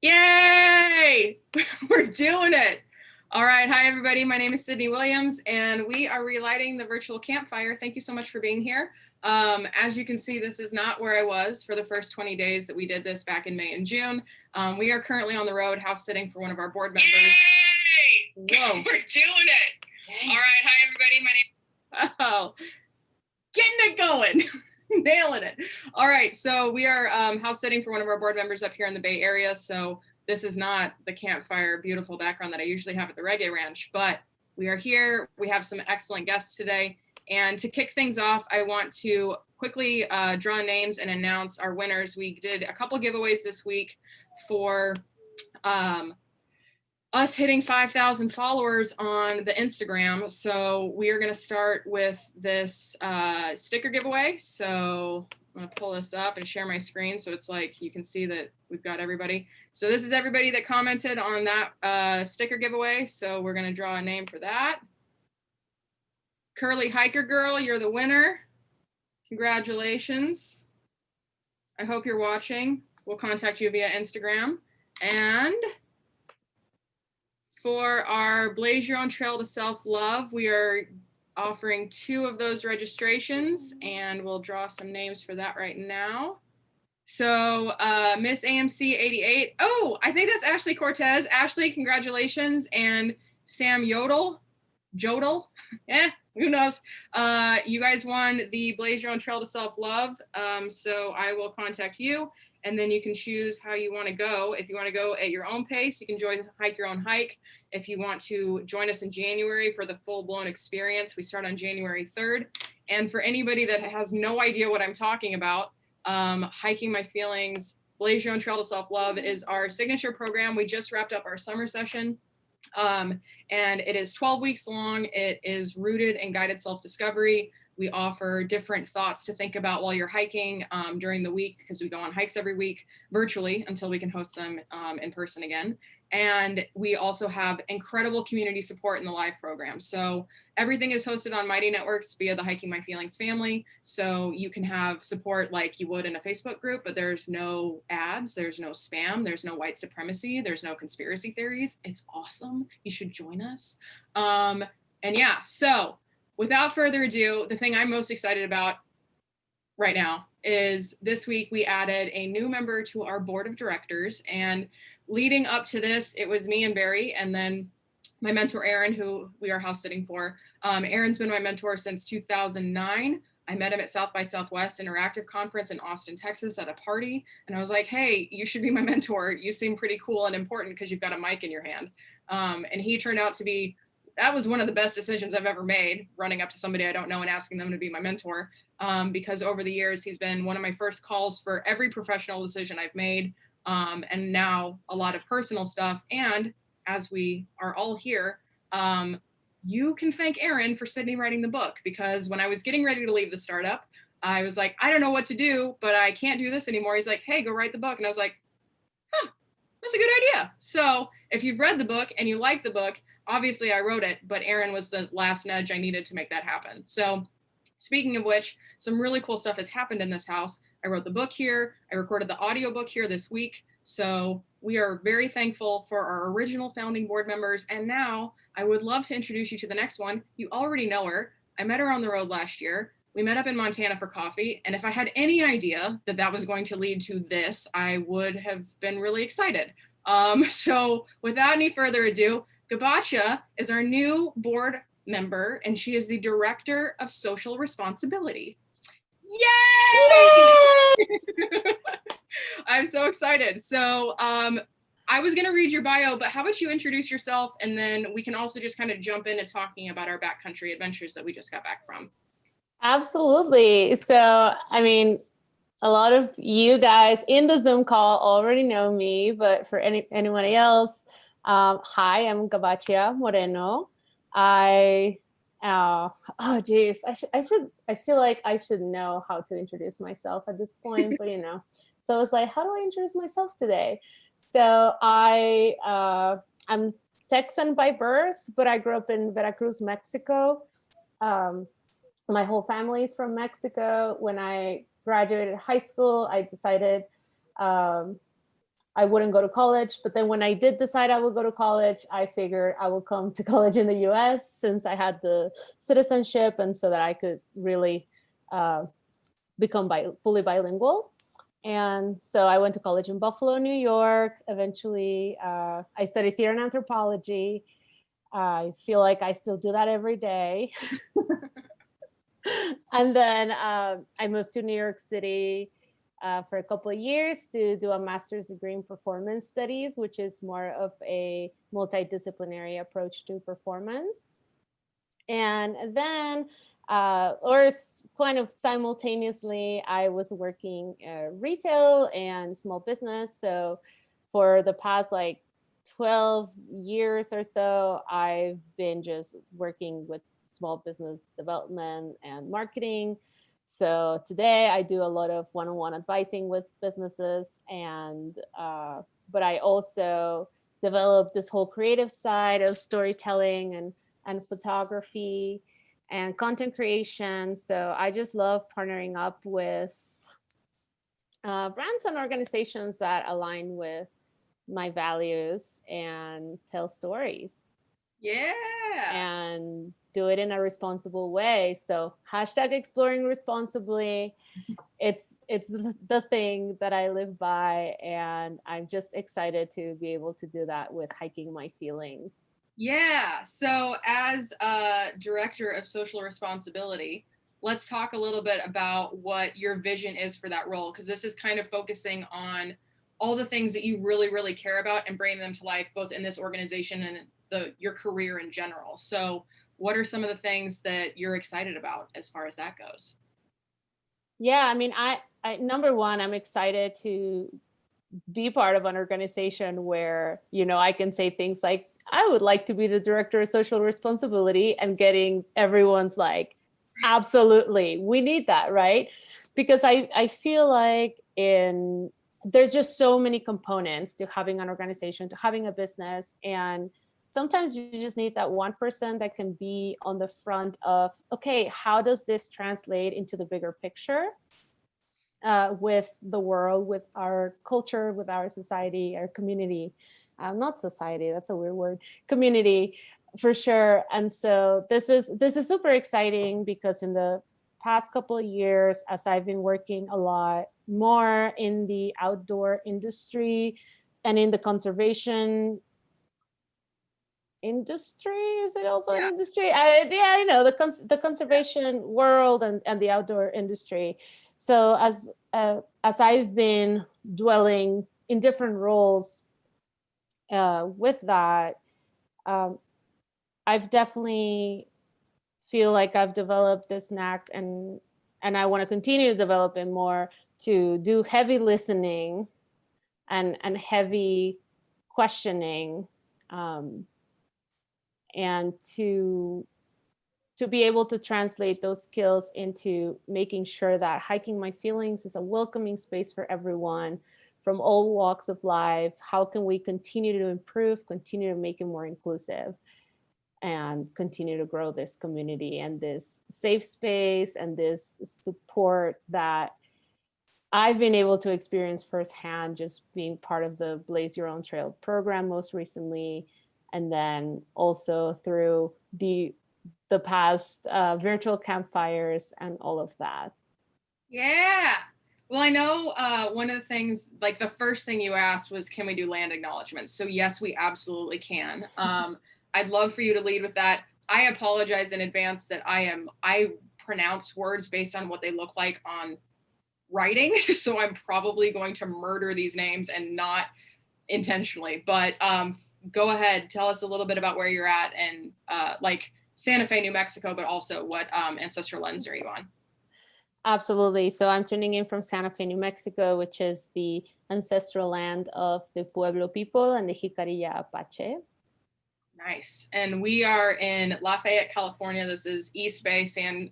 Yay! We're doing it. All right. Hi, everybody. My name is Sydney Williams, and we are relighting the virtual campfire. Thank you so much for being here. As you can see, this is not where I was for the first 20 days that we did this back in May and June. We are currently on the road house sitting for one of our board members. Yay! Whoa. We're doing it. Dang. All right. Hi, everybody. My name. Oh, getting it going. Nailing it. All right, so we are house sitting for one of our board members up here in the Bay Area. So this is not the campfire, beautiful background that I usually have at the Reggae Ranch, but we are here. We have some excellent guests today. And to kick things off, I want to quickly draw names and announce our winners. We did a couple giveaways this week for us hitting 5,000 followers on the Instagram. So we are going to start with this sticker giveaway. So I'm going to pull this up and share my screen so it's like you can see that we've got everybody. So this is everybody that commented on that sticker giveaway. So we're going to draw a name for that. Curly Hiker Girl, you're the winner. Congratulations. I hope you're watching. We'll contact you via Instagram. And for our Blaze Your Own Trail to Self-Love, we are offering 2 of those registrations, and we'll draw some names for that right now. So Miss AMC 88. Oh, I think that's Ashley Cortez. Ashley, congratulations. And Sam Jodel, who knows? You guys won the Blaze Your Own Trail to Self-Love. So I will contact you, and then you can choose how you want to go. If you want to go at your own pace, you can hike your own hike. If you want to join us in January for the full-blown experience, we start on January 3rd. And for anybody that has no idea what I'm talking about, Hiking My Feelings, Blaze Your Own Trail to Self-Love is our signature program. We just wrapped up our summer session. And it is 12 weeks long. It is rooted in guided self-discovery. We offer different thoughts to think about while you're hiking during the week, because we go on hikes every week virtually until we can host them in person again. And we also have incredible community support in the live program. So everything is hosted on Mighty Networks via the Hiking My Feelings family. So you can have support like you would in a Facebook group, but there's no ads, there's no spam, there's no white supremacy, there's no conspiracy theories. It's awesome. You should join us. And yeah, so without further ado, the thing I'm most excited about right now is this week we added a new member to our board of directors. And leading up to this, it was me and Barry, and then my mentor, Aaron, who we are house sitting for. Aaron's been my mentor since 2009. I met him at South by Southwest Interactive Conference in Austin, Texas at a party. And I was like, hey, you should be my mentor. You seem pretty cool and important because you've got a mic in your hand. And he turned out to be, that was one of the best decisions I've ever made, running up to somebody I don't know and asking them to be my mentor. Because over the years, he's been one of my first calls for every professional decision I've made. And now a lot of personal stuff. And as we are all here, you can thank Aaron for Sydney writing the book, because when I was getting ready to leave the startup, I was like, I don't know what to do, but I can't do this anymore. He's like, hey, go write the book. And I was like, huh, that's a good idea. So if you've read the book and you like the book, obviously I wrote it, but Aaron was the last nudge I needed to make that happen. So speaking of which, some really cool stuff has happened in this house. I wrote the book here. I recorded the audiobook here this week. So we are very thankful for our original founding board members. And now I would love to introduce you to the next one. You already know her. I met her on the road last year. We met up in Montana for coffee. And if I had any idea that that was going to lead to this, I would have been really excited. So without any further ado, Gabaccia is our new board member, and she is the Director of Social Responsibility. Yay! I'm so excited. So I was going to read your bio, but how about you introduce yourself, and then we can also just kind of jump into talking about our backcountry adventures that we just got back from. Absolutely. So, I mean, a lot of you guys in the Zoom call already know me, but for anyone else, hi, I'm Gabaccia Moreno. I feel like I should know how to introduce myself at this point, but so I was like, how do I introduce myself today? So I'm Texan by birth, but I grew up in Veracruz, Mexico. My whole family is from Mexico. When I graduated high school, I decided I wouldn't go to college. But then when I did decide I would go to college, I figured I would come to college in the US since I had the citizenship, and so that I could really become fully bilingual. And so I went to college in Buffalo, New York. Eventually, I studied theater and anthropology. I feel like I still do that every day. And then I moved to New York City for a couple of years to do a master's degree in performance studies, which is more of a multidisciplinary approach to performance. And then, kind of simultaneously, I was working retail and small business. So for the past like 12 years or so, I've been just working with small business development and marketing. So today I do a lot of one-on-one advising with businesses, and but I also developed this whole creative side of storytelling and photography and content creation. So I just love partnering up with brands and organizations that align with my values and tell stories. Yeah. And do it in a responsible way. So hashtag exploring responsibly. It's the thing that I live by, and I'm just excited to be able to do that with Hiking My Feelings. Yeah. So as a director of social responsibility, let's talk a little bit about what your vision is for that role, because this is kind of focusing on all the things that you really, really care about and bringing them to life, both in this organization and your career in general. So what are some of the things that you're excited about as far as that goes? Yeah, I mean, I number one, I'm excited to be part of an organization where, I can say things like, I would like to be the director of social responsibility, and getting everyone's like, absolutely, we need that, right? Because I feel like there's just so many components to having an organization, to having a business. And sometimes you just need that one person that can be on the front of, okay, how does this translate into the bigger picture? With the world, with our culture, with our society, our community. Not society, that's a weird word. Community, for sure. And so this is super exciting, because in the past couple of years, as I've been working a lot more in the outdoor industry and in the conservation industry, is it also an industry? The conservation world and the outdoor industry. So as I've been dwelling in different roles with that, I've definitely feel like I've developed this knack, and I want to continue to develop it more, to do heavy listening and heavy questioning, and to be able to translate those skills into making sure that Hiking My Feelings is a welcoming space for everyone from all walks of life. How can we continue to improve, continue to make it more inclusive, and continue to grow this community and this safe space and this support that I've been able to experience firsthand, just being part of the Blaze Your Own Trail program most recently, and then also through the past virtual campfires and all of that. Yeah. Well, I know one of the things, like the first thing you asked was, can we do land acknowledgements? So yes, we absolutely can. I'd love for you to lead with that. I apologize in advance that I pronounce words based on what they look like on writing. So I'm probably going to murder these names, and not intentionally, but go ahead. Tell us a little bit about where you're at, and like Santa Fe, New Mexico, but also what ancestral lands are you on? Absolutely. So I'm tuning in from Santa Fe, New Mexico, which is the ancestral land of the Pueblo people and the Jicarilla Apache. Nice. And we are in Lafayette, California. This is East Bay, San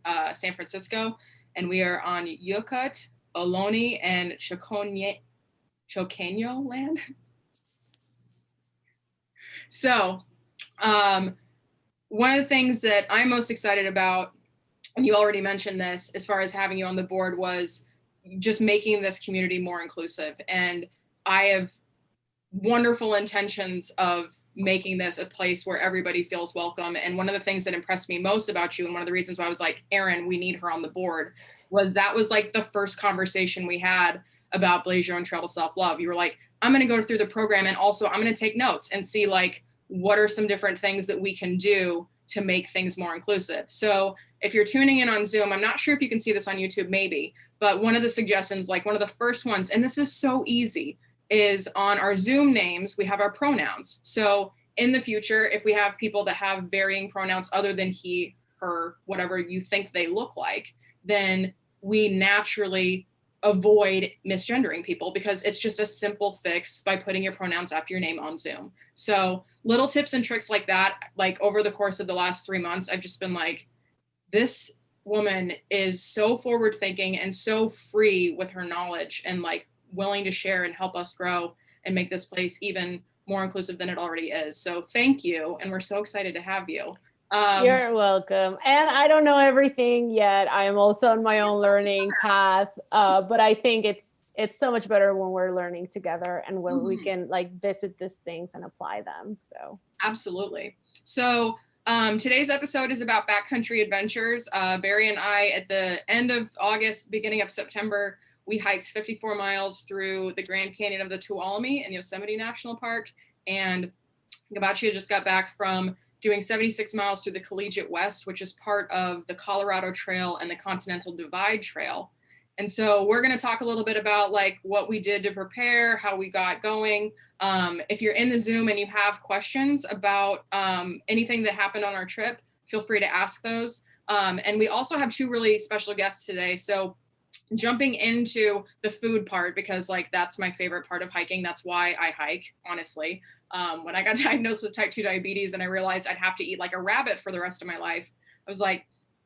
Francisco, and we are on Yukut, Ohlone, and Choqueño land. So one of the things that I'm most excited about, and you already mentioned this as far as having you on the board, was just making this community more inclusive. And I have wonderful intentions of making this a place where everybody feels welcome. And one of the things that impressed me most about you, and one of the reasons why I was like, Erin, we need her on the board, was that was like the first conversation we had about Blaze Your Own Trail to Self-Love. You were like, I'm going to go through the program, and also I'm going to take notes and see like, what are some different things that we can do to make things more inclusive. So if you're tuning in on Zoom, I'm not sure if you can see this on YouTube, maybe, but one of the suggestions, like one of the first ones, and this is so easy, is on our Zoom names, we have our pronouns. So in the future, if we have people that have varying pronouns other than he, her, whatever you think they look like, then we naturally avoid misgendering people, because it's just a simple fix by putting your pronouns after your name on Zoom. So little tips and tricks like that, like over the course of the last 3 months, I've just been like, this woman is so forward thinking and so free with her knowledge, and like willing to share and help us grow and make this place even more inclusive than it already is. So thank you. And we're so excited to have you. You're welcome. And I don't know everything yet. I am also on my own learning path. But I think it's so much better when we're learning together and when we can like visit these things and apply them. So absolutely. So today's episode is about Backcountry Adventures. Barry and I, at the end of August, beginning of September, we hiked 54 miles through the Grand Canyon of the Tuolumne in Yosemite National Park. And Gabaccia just got back from doing 76 miles through the Collegiate West, which is part of the Colorado Trail and the Continental Divide Trail. And so we're going to talk a little bit about like what we did to prepare, how we got going. If you're in the Zoom and you have questions about anything that happened on our trip, feel free to ask those. And we also have two really special guests today. So jumping into the food part, because like that's my favorite part of hiking. That's why I hike, honestly. When I got diagnosed with type 2 diabetes and I realized I'd have to eat like a rabbit for the rest of my life, I was like,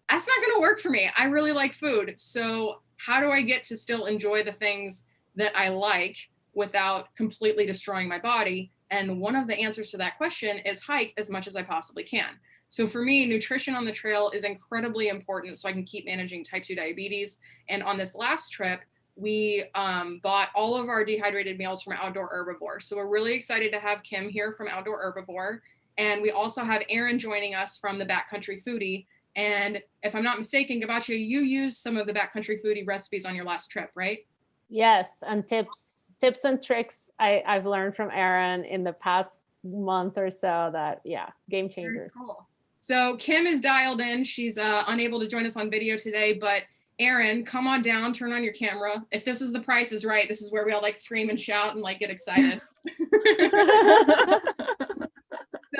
that's not going to work for me. I really like food. So how do I get to still enjoy the things that I like without completely destroying my body? And one of the answers to that question is hike as much as I possibly can. So for me, nutrition on the trail is incredibly important so I can keep managing type 2 diabetes. And on this last trip, we bought all of our dehydrated meals from Outdoor Herbivore. So we're really excited to have Kim here from Outdoor Herbivore. And we also have Erin joining us from the Backcountry Foodie. And if I'm not mistaken, Gabaccia, you used some of the Backcountry Foodie recipes on your last trip, right? Yes, and tips and tricks I've learned from Erin in the past month or so that, yeah, game changers. Very cool. So Kim is dialed in. She's unable to join us on video today, but Erin, come on down, turn on your camera. If this is The Price is Right, this is where we all like scream and shout and like get excited.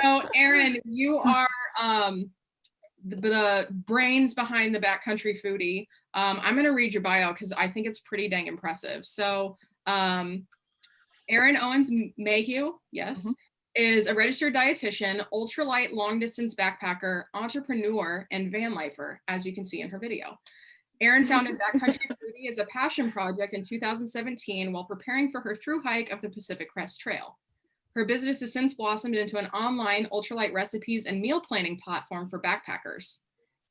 So Erin, you are the brains behind the Backcountry Foodie. I'm going to read your bio because I think it's pretty dang impressive. So Erin Owens Mayhew, yes, is a registered dietitian, ultralight long distance backpacker, entrepreneur, and van lifer, as you can see in her video. Erin founded Backcountry Foodie as a passion project in 2017 while preparing for her thru hike of the Pacific Crest Trail. Her business has since blossomed into an online ultralight recipes and meal planning platform for backpackers.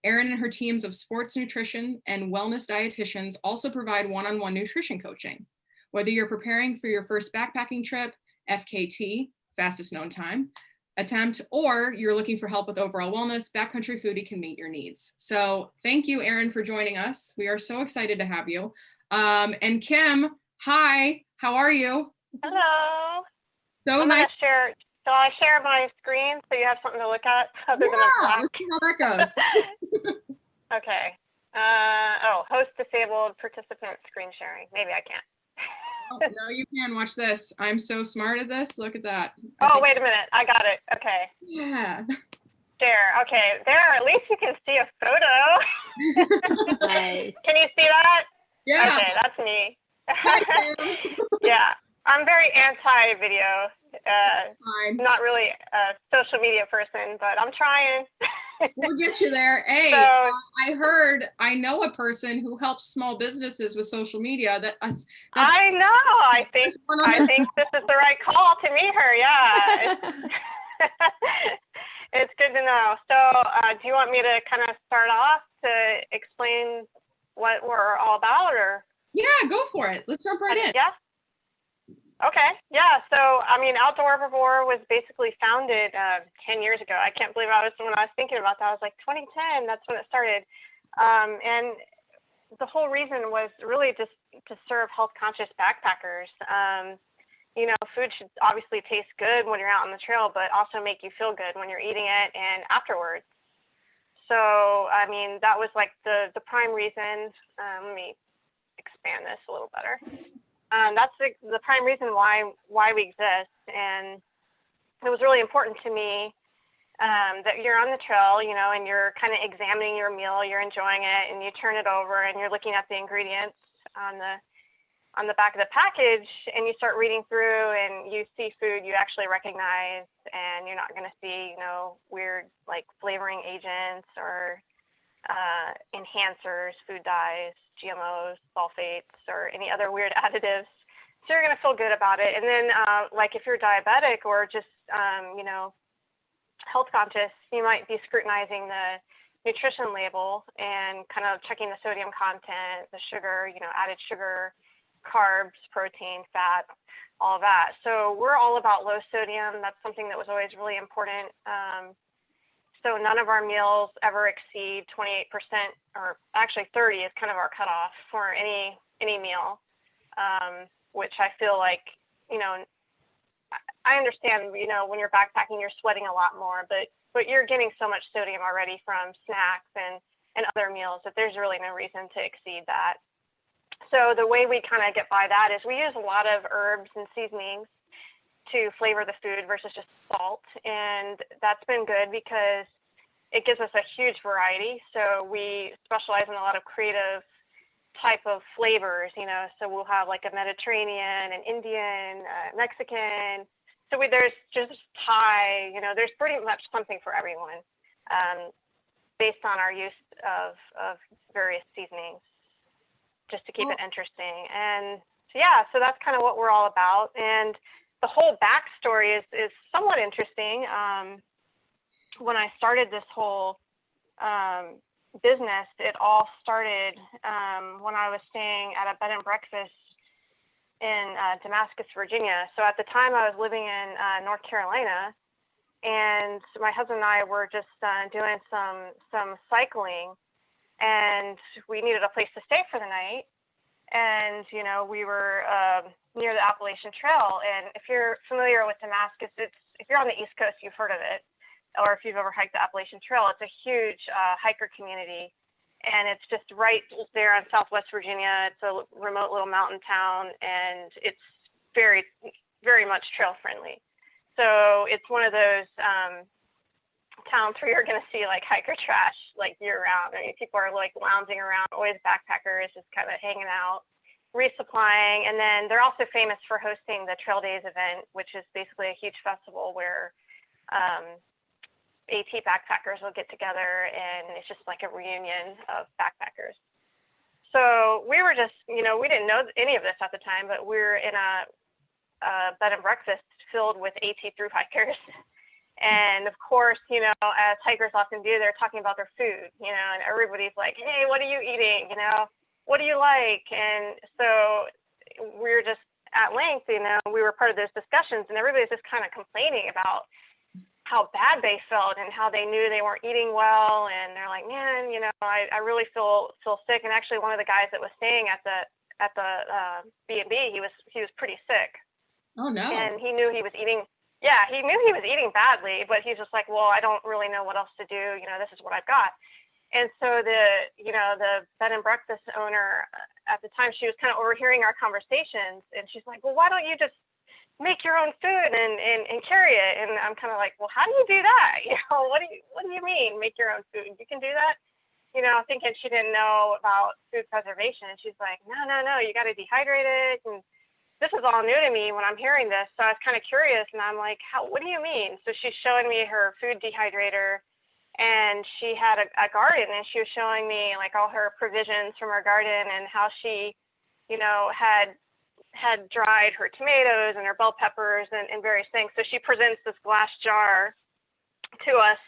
Erin and her teams of sports nutrition and wellness dietitians also provide one-on-one nutrition coaching. Whether you're preparing for your first backpacking trip, FKT, fastest known time, attempt, or you're looking for help with overall wellness, Backcountry Foodie can meet your needs. So thank you, Erin, for joining us. We are so excited to have you. And Kim, hi, how are you? Hello. So I'm nice. Shall I share my screen so you have something to look at other than a black? Let's see how that goes. Okay. Host disabled participant screen sharing. Maybe I can't. Oh, no, you can. Watch this. I'm so smart at this. Look at that. Wait a minute. I got it. Okay. Yeah. Share. Okay. There. At least you can see a photo. Nice. Can you see that? Yeah. Okay, that's me. Hi, Kim. Yeah. I'm very anti-video. Fine. Not really a social media person, but I'm trying. We'll get you there. Hey, So, I know a person who helps small businesses with social media. That's I know. I think this is the right call to meet her. Yeah. It's good to know. So, do you want me to kind of start off to explain what we're all about, or? Yeah, go for it. Let's jump right in. Yeah. Okay. Yeah, so I mean, Outdoor Herbivore was basically founded 10 years ago. I can't believe when I was thinking about that, I was like 2010, that's when it started. And the whole reason was really just to serve health conscious backpackers. You know, food should obviously taste good when you're out on the trail, but also make you feel good when you're eating it and afterwards. So, I mean, that was like the prime reason. Let me expand this a little better. That's the prime reason why we exist. And it was really important to me that you're on the trail, you know, and you're kind of examining your meal, you're enjoying it, and you turn it over and you're looking at the ingredients on the back of the package, and you start reading through and you see food you actually recognize, and you're not going to see, you know, weird like flavoring agents or enhancers, food dyes, GMOs, sulfates, or any other weird additives. So you're going to feel good about it. And then like if you're diabetic or just, you know, health conscious, you might be scrutinizing the nutrition label and kind of checking the sodium content, the sugar, you know, added sugar, carbs, protein, fat, all that. So we're all about low sodium. That's something that was always really important. So none of our meals ever exceed 28%, or actually 30 is kind of our cutoff for any meal, which I feel like, you know, I understand, you know, when you're backpacking, you're sweating a lot more, but you're getting so much sodium already from snacks and other meals that there's really no reason to exceed that. So the way we kind of get by that is we use a lot of herbs and seasonings to flavor the food versus just salt. And that's been good because it gives us a huge variety. So we specialize in a lot of creative type of flavors, you know, so we'll have like a Mediterranean, an Indian, Mexican. So there's just Thai, you know, there's pretty much something for everyone based on our use of various seasonings, just to keep it interesting. And so, yeah, so that's kind of what we're all about. And the whole backstory is somewhat interesting. When I started this whole business, it all started when I was staying at a bed and breakfast in Damascus, Virginia. So at the time I was living in North Carolina, and my husband and I were just doing some cycling, and we needed a place to stay for the night. And, you know, we were near the Appalachian Trail. And if you're familiar with Damascus, if you're on the East Coast, you've heard of it. Or if you've ever hiked the Appalachian Trail, it's a huge hiker community. And it's just right there in Southwest Virginia. It's a remote little mountain town, and it's very, very much trail friendly. So it's one of those towns where you're going to see like hiker trash like year round. I mean, people are like lounging around, always backpackers, just kind of hanging out, resupplying. And then they're also famous for hosting the Trail Days event, which is basically a huge festival where AT backpackers will get together, and it's just like a reunion of backpackers. So we were just, you know, we didn't know any of this at the time, but we were in a bed and breakfast filled with AT through hikers. And of course, you know, as hikers often do, they're talking about their food, you know, and everybody's like, hey, what are you eating? You know, what do you like? And so we're just at length, you know, we were part of those discussions, and everybody's just kind of complaining about how bad they felt and how they knew they weren't eating well. And they're like, man, you know, I really feel sick. And actually one of the guys that was staying at the B&B, he was pretty sick. Oh no. And he knew he was eating. Yeah, he knew he was eating badly, but he's just like, well, I don't really know what else to do. You know, this is what I've got. And so the bed and breakfast owner at the time, she was kind of overhearing our conversations, and she's like, well, why don't you just make your own food and carry it? And I'm kind of like, well, how do you do that? You know, what do you mean make your own food? You can do that? You know, thinking she didn't know about food preservation. And she's like, no, you got to dehydrate it. And this is all new to me when I'm hearing this. So I was kind of curious, and I'm like, what do you mean? So she's showing me her food dehydrator, and she had a garden, and she was showing me like all her provisions from her garden and how she, you know, had dried her tomatoes and her bell peppers and various things. So she presents this glass jar to us,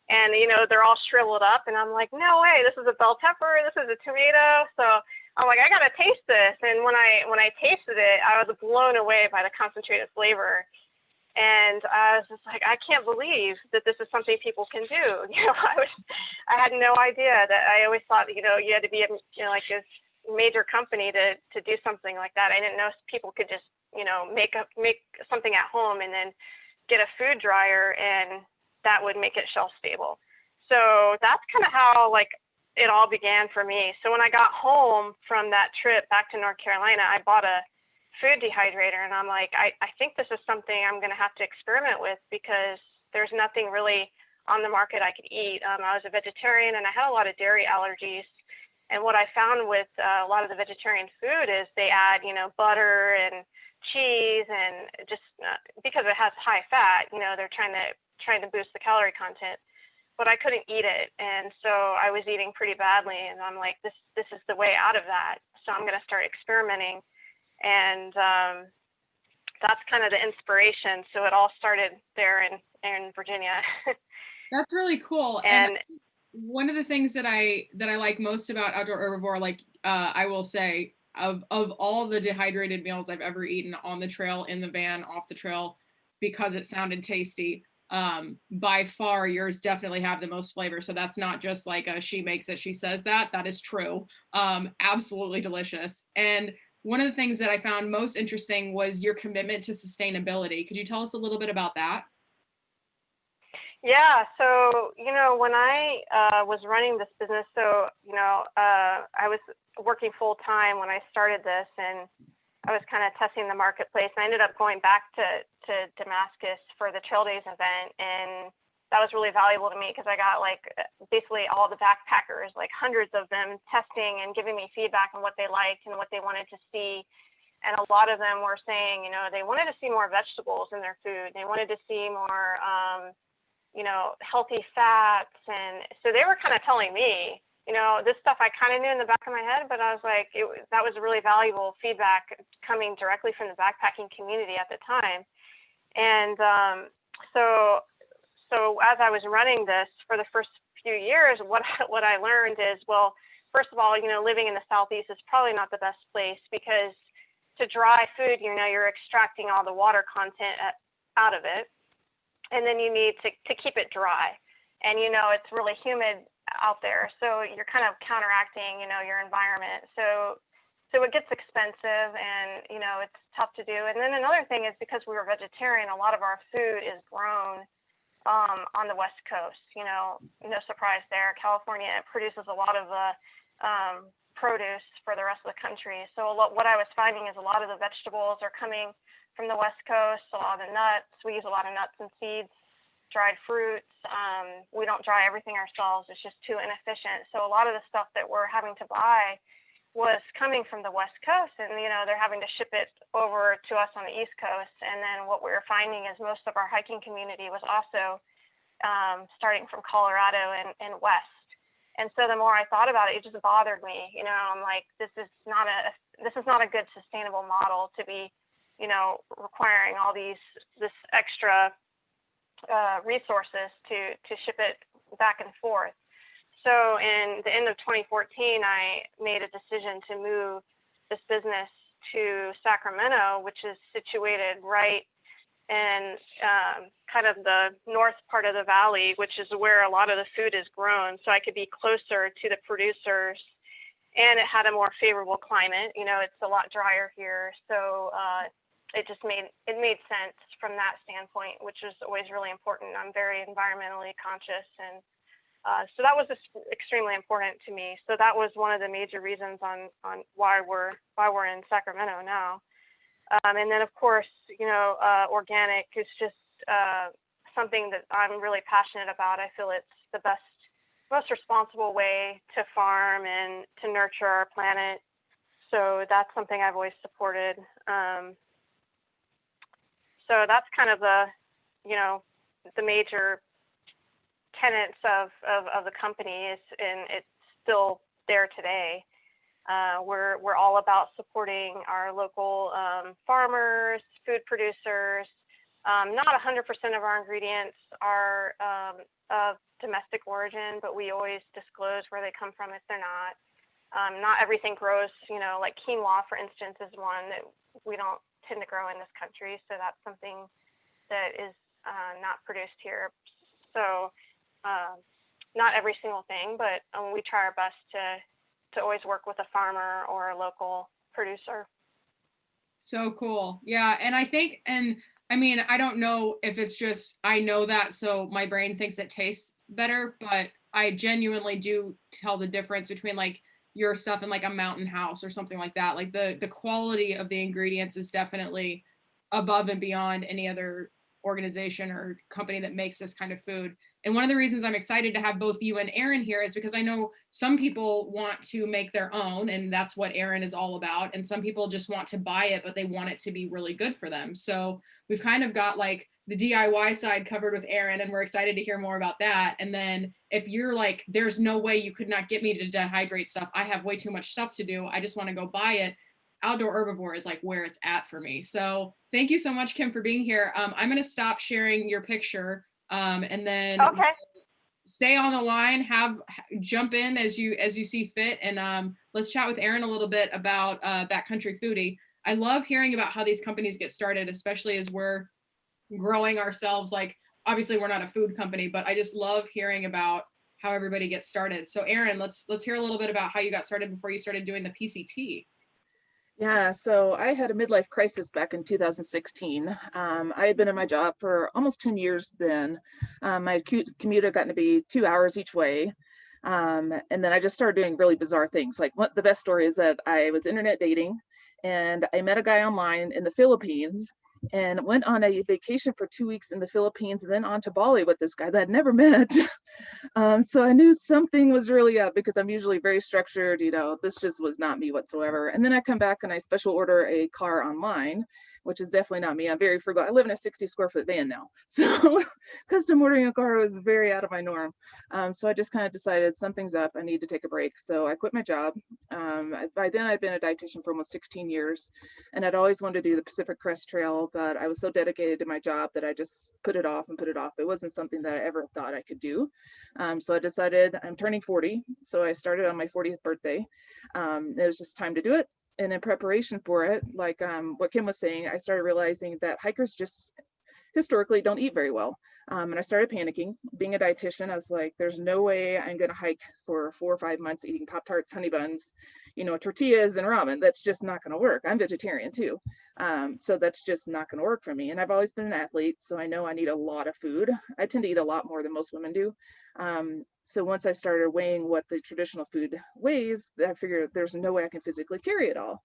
and, you know, they're all shriveled up, and I'm like, no way, this is a bell pepper, this is a tomato. So I'm like, I gotta taste this. And when I tasted it, I was blown away by the concentrated flavor. And I was just like, I can't believe that this is something people can do. I had no idea that. I always thought, you had to be, like this major company to do something like that. I didn't know people could just, make something at home and then get a food dryer and that would make it shelf stable. So that's kind of how like it all began for me. So when I got home from that trip back to North Carolina, I bought a food dehydrator, and I'm like, I think this is something I'm going to have to experiment with because there's nothing really on the market I could eat. I was a vegetarian and I had a lot of dairy allergies. And what I found with a lot of the vegetarian food is they add, butter and cheese, and just because it has high fat, they're trying to boost the calorie content. But I couldn't eat it, and so I was eating pretty badly. And I'm like, this is the way out of that. So I'm going to start experimenting, and that's kind of the inspiration. So it all started there in Virginia. That's really cool. And one of the things that I like most about Outdoor Herbivore, like I will say, of all the dehydrated meals I've ever eaten on the trail, in the van, off the trail, because it sounded tasty, by far yours definitely have the most flavor. So that's not just like a she makes it, she says that is true. Absolutely delicious. And one of the things that I found most interesting was your commitment to sustainability. Could you tell us a little bit about that? Yeah, so, when I was running this business, so, I was working full time when I started this, and I was kind of testing the marketplace. And I ended up going back to Damascus for the Trail Days event, and that was really valuable to me because I got like basically all the backpackers, like hundreds of them, testing and giving me feedback on what they liked and what they wanted to see. And a lot of them were saying, they wanted to see more vegetables in their food. They wanted to see more healthy fats. And so they were kind of telling me, this stuff I kind of knew in the back of my head, but I was like, that was really valuable feedback coming directly from the backpacking community at the time. And so as I was running this for the first few years, what I learned is, well, first of all, living in the Southeast is probably not the best place because to dry food, you're extracting all the water content out of it. And then you need to keep it dry. And, it's really humid out there. So you're kind of counteracting, your environment. So it gets expensive and, it's tough to do. And then another thing is because we were vegetarian, a lot of our food is grown on the West Coast. No surprise there. California produces a lot of the produce for the rest of the country. So what I was finding is a lot of the vegetables are coming from the West Coast, a lot of the nuts. We use a lot of nuts and seeds, dried fruits. We don't dry everything ourselves. It's just too inefficient. So a lot of the stuff that we're having to buy was coming from the West Coast, and they're having to ship it over to us on the East Coast. And then what we were finding is most of our hiking community was also starting from Colorado and west. And so the more I thought about it, it just bothered me. I'm like, this is not a good sustainable model to be requiring all this extra resources to ship it back and forth. So in the end of 2014, I made a decision to move this business to Sacramento, which is situated right in kind of the north part of the valley, which is where a lot of the food is grown. So I could be closer to the producers, and it had a more favorable climate. It's a lot drier here. So it made sense from that standpoint, which is always really important. I'm very environmentally conscious, and so that was extremely important to me. So that was one of the major reasons on why we're in Sacramento now. And then of course, organic is just something that I'm really passionate about. I feel it's the best, most responsible way to farm and to nurture our planet. So that's something I've always supported. So that's kind of the major tenets of the company and it's still there today. We're all about supporting our local farmers, food producers. Not 100% of our ingredients are of domestic origin, but we always disclose where they come from if they're not. Not everything grows, like quinoa, for instance, is one that we don't tend to grow in this country. So that's something that is not produced here. So not every single thing, but we try our best to always work with a farmer or a local producer. So cool. Yeah. And I think, and I mean, I don't know if it's just, I know that, so my brain thinks it tastes better, but I genuinely do tell the difference between like your stuff and like a mountain house or something like that. Like the quality of the ingredients is definitely above and beyond any other organization or company that makes this kind of food. And one of the reasons I'm excited to have both you and Erin here is because I know some people want to make their own, and that's what Erin is all about. And some people just want to buy it, but they want it to be really good for them. So we've kind of got like the DIY side covered with Erin, and we're excited to hear more about that. And then if you're like, there's no way you could not get me to dehydrate stuff, I have way too much stuff to do, I just want to go buy it, Outdoor Herbivore is like where it's at for me. So thank you so much, Kim, for being here. I'm going to stop sharing your picture, and then stay on the line, jump in as you see fit. And let's chat with Erin a little bit about Backcountry Foodie. I love hearing about how these companies get started, especially as we're growing ourselves. Like, obviously we're not a food company, but I just love hearing about how everybody gets started. So Erin, let's hear a little bit about how you got started before you started doing the PCT. Yeah, so I had a midlife crisis back in 2016. I had been in my job for almost 10 years then. My commute had gotten to be 2 hours each way. And then I just started doing really bizarre things. Like, the best story is that I was internet dating, and I met a guy online in the Philippines and went on a vacation for 2 weeks in the Philippines and then on to Bali with this guy that I'd never met. So I knew something was really up because I'm usually very structured, this just was not me whatsoever. And then I come back and I special order a car online, which is definitely not me. I'm very frugal. I live in a 60 square foot van now. So custom ordering a car was very out of my norm. So I just kind of decided something's up. I need to take a break. So I quit my job. By then I'd been a dietitian for almost 16 years, and I'd always wanted to do the Pacific Crest Trail, but I was so dedicated to my job that I just put it off and put it off. It wasn't something that I ever thought I could do. So I decided, I'm turning 40. So I started on my 40th birthday. It was just time to do it. And in preparation for it, like what Kim was saying, I started realizing that hikers just historically don't eat very well. And I started panicking. Being a dietitian, I was like, there's no way I'm going to hike for 4 or 5 months eating Pop-Tarts, honey buns, tortillas and ramen. That's just not going to work. I'm vegetarian too. So that's just not going to work for me. And I've always been an athlete, so I know I need a lot of food. I tend to eat a lot more than most women do. So once I started weighing what the traditional food weighs, I figured there's no way I can physically carry it all.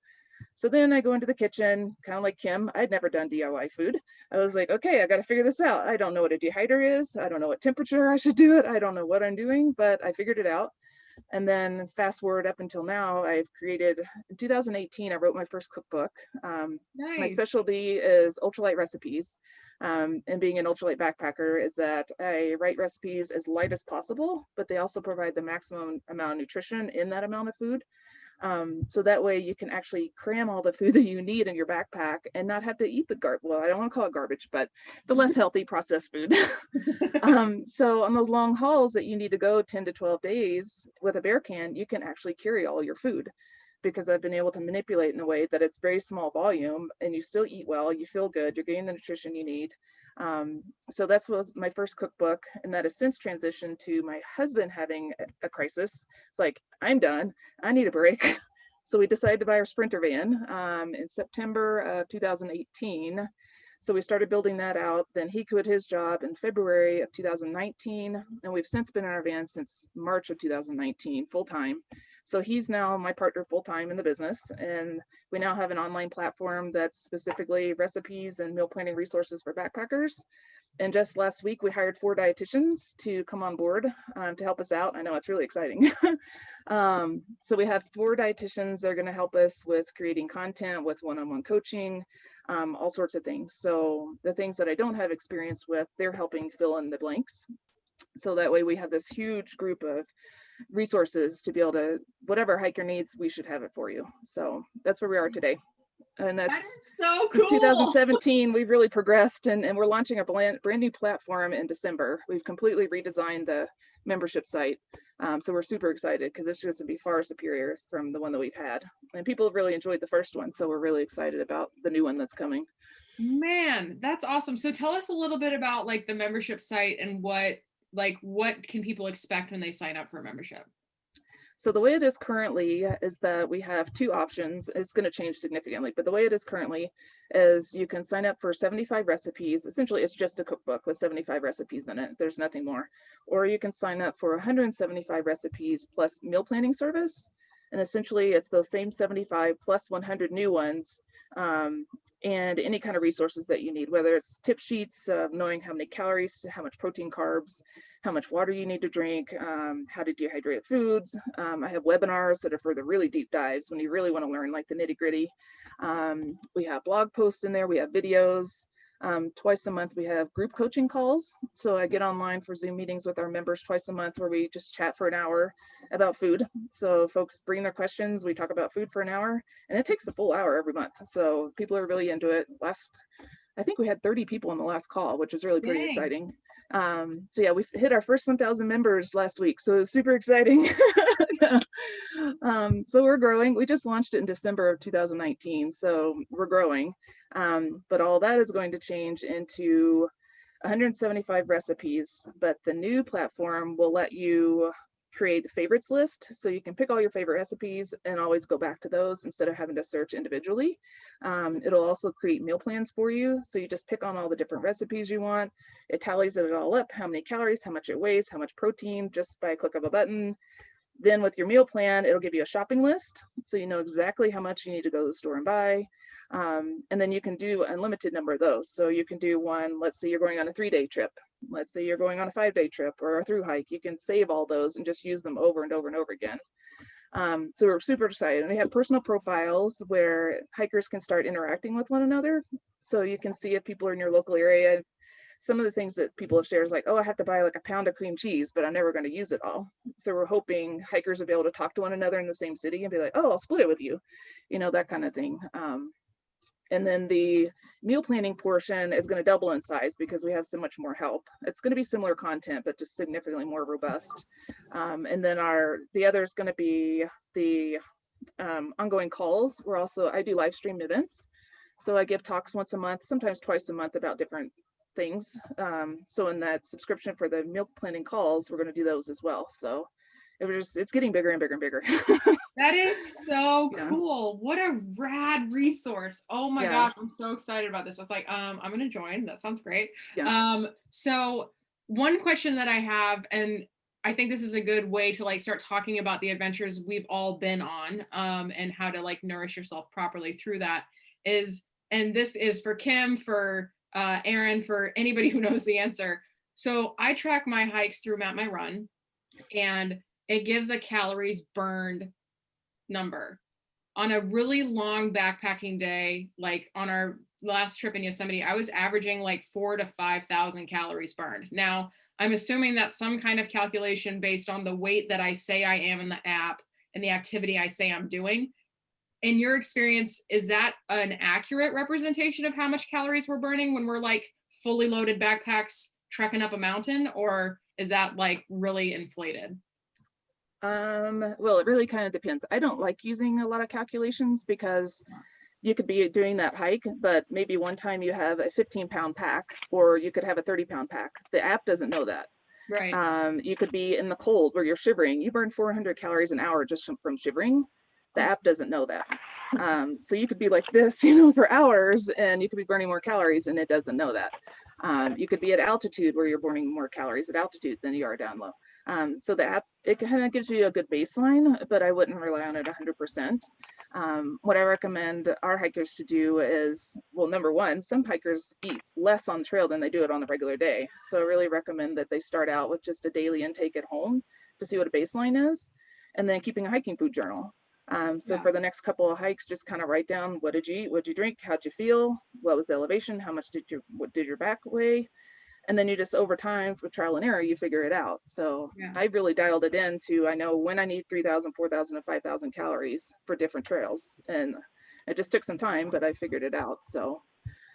So then I go into the kitchen, kind of like Kim. I'd never done DIY food. I was like, okay, I got to figure this out. I don't know what a dehydrator is. I don't know what temperature I should do it. I don't know what I'm doing, but I figured it out. And then fast forward up until now, I've created, in 2018, I wrote my first cookbook. Nice. My specialty is ultralight recipes. And being an ultralight backpacker is that I write recipes as light as possible, but they also provide the maximum amount of nutrition in that amount of food. So that way you can actually cram all the food that you need in your backpack and not have to eat the well, I don't want to call it garbage, but the less healthy processed food. So on those long hauls that you need to go 10 to 12 days with a bear can, you can actually carry all your food, because I've been able to manipulate in a way that it's very small volume and you still eat well, you feel good, you're getting the nutrition you need. So that's was my first cookbook, and that has since transitioned to my husband having a crisis. It's like, I'm done, I need a break. So we decided to buy our Sprinter van in September of 2018. So we started building that out. Then he quit his job in February of 2019, and we've since been in our van since March of 2019, full time. So he's now my partner full time in the business, and we now have an online platform that's specifically recipes and meal planning resources for backpackers. And just last week, we hired 4 dietitians to come on board to help us out. I know it's really exciting. So we have 4 dietitians that are going to help us with creating content, with one-on-one coaching, all sorts of things. So the things that I don't have experience with, they're helping fill in the blanks. So that way we have this huge group of resources to be able to, whatever hiker needs, we should have it for you. So that's where we are today. And that's That is so cool. Since 2017, we've really progressed, and we're launching a brand new platform in December. We've completely redesigned the membership site. So we're super excited because it's just to be far superior from the one that we've had. And people have really enjoyed the first one. So we're really excited about the new one that's coming. Man, that's awesome. So tell us a little bit about like the membership site and what can people expect when they sign up for a membership? So the way it is currently is that we have two options. It's going to change significantly, but the way it is currently is you can sign up for 75 recipes. Essentially, it's just a cookbook with 75 recipes in it. There's nothing more. Or you can sign up for 175 recipes plus meal planning service. And essentially, it's those same 75 plus 100 new ones, and any kind of resources that you need, whether it's tip sheets of knowing how many calories, how much protein, carbs, how much water you need to drink, how to dehydrate foods. I have webinars that are for the really deep dives when you really want to learn like the nitty gritty. We have blog posts in there, we have videos. Twice a month we have group coaching calls. So I get online for Zoom meetings with our members twice a month where we just chat for an hour about food. So folks bring their questions, we talk about food for an hour, and it takes the full hour every month. So people are really into it. I think we had 30 people in the last call, which is really pretty Dang. exciting. So yeah, we hit our first 1,000 members last week, so it was super exciting. So we're growing. We just launched it in December of 2019, so we're growing. But all that is going to change into 175 recipes, but the new platform will let you create a favorites list, so you can pick all your favorite recipes and always go back to those instead of having to search individually. It'll also create meal plans for you, so you just pick on all the different recipes you want. It tallies it all up, how many calories, how much it weighs, how much protein, just by a click of a button. Then with your meal plan, it'll give you a shopping list, so you know exactly how much you need to go to the store and buy. And then you can do an unlimited number of those. So you can do one, let's say you're going on a 3-day trip. Let's say you're going on a 5-day trip or a through hike. You can save all those and just use them over and over and over again. So we're super excited. And we have personal profiles where hikers can start interacting with one another. So you can see if people are in your local area. Some of the things that people have shared is like, oh, I have to buy like a pound of cream cheese, but I'm never going to use it all. So we're hoping hikers will be able to talk to one another in the same city and be like, oh, I'll split it with you, that kind of thing. And then the meal planning portion is going to double in size because we have so much more help. It's going to be similar content, but just significantly more robust. And then the other is going to be the ongoing calls. I do live streamed events. So I give talks once a month, sometimes twice a month about different things. So in that subscription for the meal planning calls, we're going to do those as well. So it's getting bigger and bigger and bigger. That is so Yeah. cool. What a rad resource. Oh my Yeah. gosh, I'm so excited about this. I was like, I'm gonna join. That sounds great. Yeah. So one question that I have, and I think this is a good way to like start talking about the adventures we've all been on, and how to like nourish yourself properly through that is, and this is for Kim, for Aaron, for anybody who knows the answer. So I track my hikes through Map My Run, and it gives a calories burned number. On a really long backpacking day, like on our last trip in Yosemite, I was averaging like 4,000 to 5,000 calories burned. Now, I'm assuming that's some kind of calculation based on the weight that I say I am in the app and the activity I say I'm doing. In your experience, is that an accurate representation of how much calories we're burning when we're like fully loaded backpacks trekking up a mountain, or is that like really inflated? Well, it really kind of depends. I don't like using a lot of calculations because you could be doing that hike, but maybe one time you have a 15-pound pack, or you could have a 30-pound pack. The app doesn't know that. Right. You could be in the cold where you're shivering. You burn 400 calories an hour just from shivering. The app doesn't know that. So you could be like this, for hours, and you could be burning more calories, and it doesn't know that. You could be at altitude where you're burning more calories at altitude than you are down low. So the app, it kind of gives you a good baseline, but I wouldn't rely on it 100%. What I recommend our hikers to do is, well, number one, some hikers eat less on trail than they do it on a regular day. So I really recommend that they start out with just a daily intake at home to see what a baseline is, and then keeping a hiking food journal. So for the next couple of hikes, just kind of write down, what did you eat, what did you drink, how'd you feel, what was the elevation, how much what did your back weigh? And then you just, over time, with trial and error, you figure it out. So I really dialed it into, I know when I need 3,000, 4,000, and 5,000 calories for different trails. And it just took some time, but I figured it out. So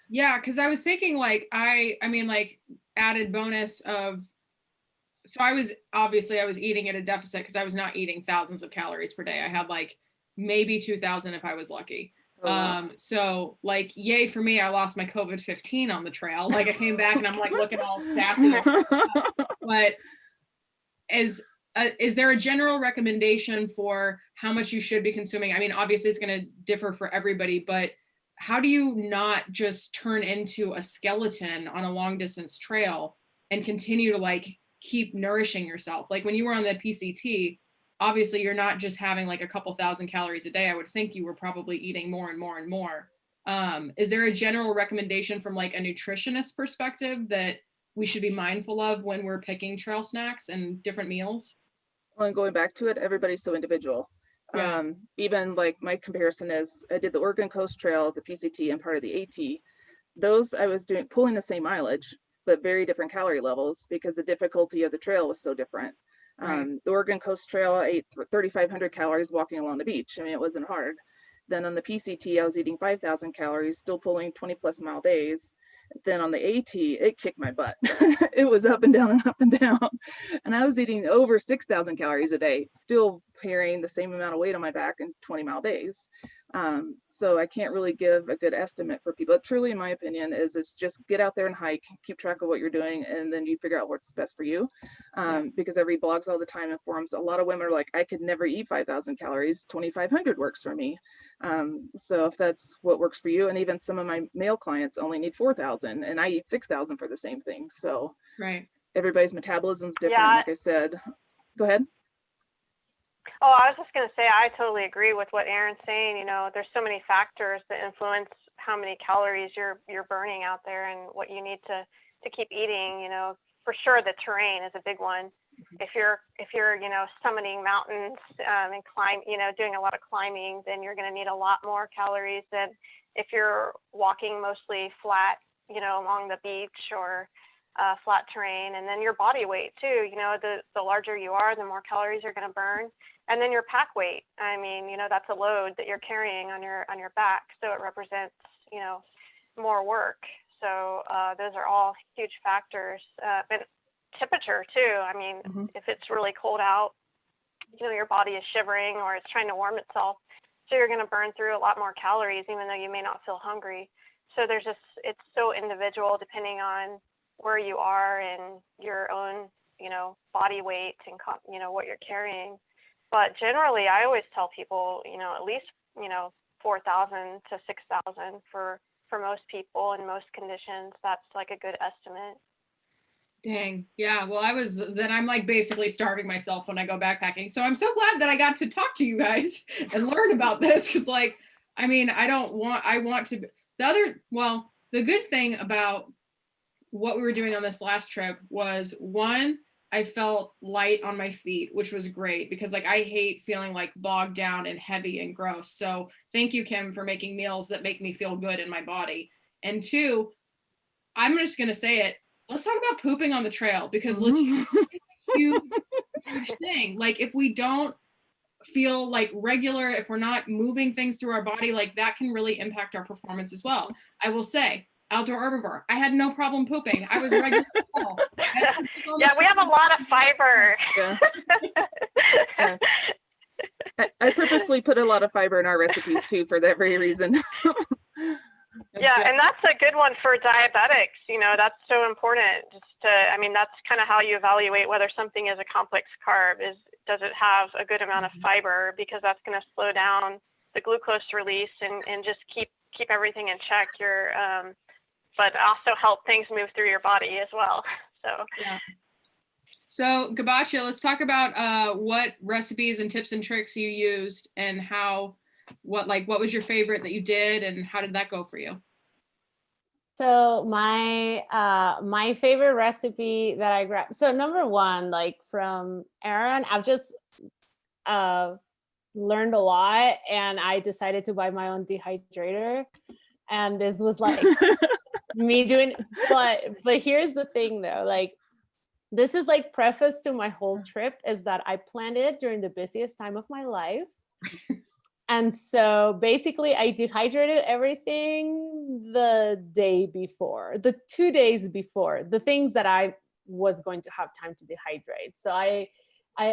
yeah, because I was thinking like, I mean, like added bonus of So I was eating at a deficit because I was not eating thousands of calories per day. I had like maybe 2,000 if I was lucky. Oh, wow. So like, yay for me, I lost my COVID-15 on the trail. Like I came back and I'm like looking all sassy. But is there a general recommendation for how much you should be consuming? I mean, obviously it's going to differ for everybody, but how do you not just turn into a skeleton on a long distance trail and continue to like keep nourishing yourself? Like when you were on the PCT, obviously you're not just having like a couple thousand calories a day. I would think you were probably eating more and more and more. Is there a general recommendation from like a nutritionist perspective that we should be mindful of when we're picking trail snacks and different meals? Well, and going back to it, everybody's so individual. Yeah. Even like my comparison is I did the Oregon Coast Trail, the PCT, and part of the AT. Those I was pulling the same mileage, but very different calorie levels because the difficulty of the trail was so different. Right. The Oregon Coast Trail, I ate 3,500 calories walking along the beach. I mean, it wasn't hard. Then on the PCT, I was eating 5,000 calories, still pulling 20+ mile days. Then on the AT, it kicked my butt. It was up and down and up and down. And I was eating over 6,000 calories a day, still carrying the same amount of weight on my back in 20-mile days. So I can't really give a good estimate for people. It truly, in my opinion, is just get out there and hike, keep track of what you're doing, and then you figure out what's best for you. Because I read blogs all the time and forums. A lot of women are like, I could never eat 5,000 calories. 2,500 works for me. So if that's what works for you, and even some of my male clients only need 4,000, and I eat 6,000 for the same thing. So Right. everybody's metabolism's different. Yeah. Like I said, go ahead. Oh, I was just going to say, I totally agree with what Erin's saying. You know, there's so many factors that influence how many calories you're burning out there and what you need to keep eating. You know, for sure the terrain is a big one. If you're you know, summiting mountains and doing a lot of climbing, then you're going to need a lot more calories than if you're walking mostly flat, you know, along the beach or flat terrain. And then your body weight too. You know, the larger you are, the more calories you're going to burn. And then your pack weight. I mean, you know, that's a load that you're carrying on your back, so it represents, you know, more work. So those are all huge factors. But temperature too. I mean, if it's really cold out, you know, your body is shivering or it's trying to warm itself, so you're going to burn through a lot more calories, even though you may not feel hungry. So it's so individual depending on where you are and your own, you know, body weight and you know what you're carrying. But generally, I always tell people, you know, at least, you know, 4,000 to 6,000 for most people in most conditions. That's like a good estimate. Dang. Yeah. Well, I'm like basically starving myself when I go backpacking. So I'm so glad that I got to talk to you guys and learn about this. Cause like, I mean, the good thing about what we were doing on this last trip was, one, I felt light on my feet, which was great because like I hate feeling like bogged down and heavy and gross. So thank you, Kim, for making meals that make me feel good in my body. And two, I'm just going to say it. Let's talk about pooping on the trail because legit, it's a huge, huge thing. Like if we don't feel like regular, if we're not moving things through our body, like that can really impact our performance as well. I will say, Outdoor Herbivore, I had no problem pooping. I was regular. Yeah, we have a lot of fiber. Yeah. Yeah. I purposely put a lot of fiber in our recipes too for that very reason. Yeah, and that's a good one for diabetics. You know, that's so important. That's kind of how you evaluate whether something is a complex carb. Does it have a good amount of fiber? Because that's going to slow down the glucose release and just keep everything in check. But also help things move through your body as well. So yeah. So Gabaccia, let's talk about what recipes and tips and tricks you used and what was your favorite that you did and how did that go for you? So my favorite recipe that I grabbed. So number one, like from Erin, I've just learned a lot and I decided to buy my own dehydrator. And this was like me doing, but here's the thing though, like this is like preface to my whole trip is that I planned it during the busiest time of my life. And so basically I dehydrated everything the day before, the 2 days before, the things that I was going to have time to dehydrate. So I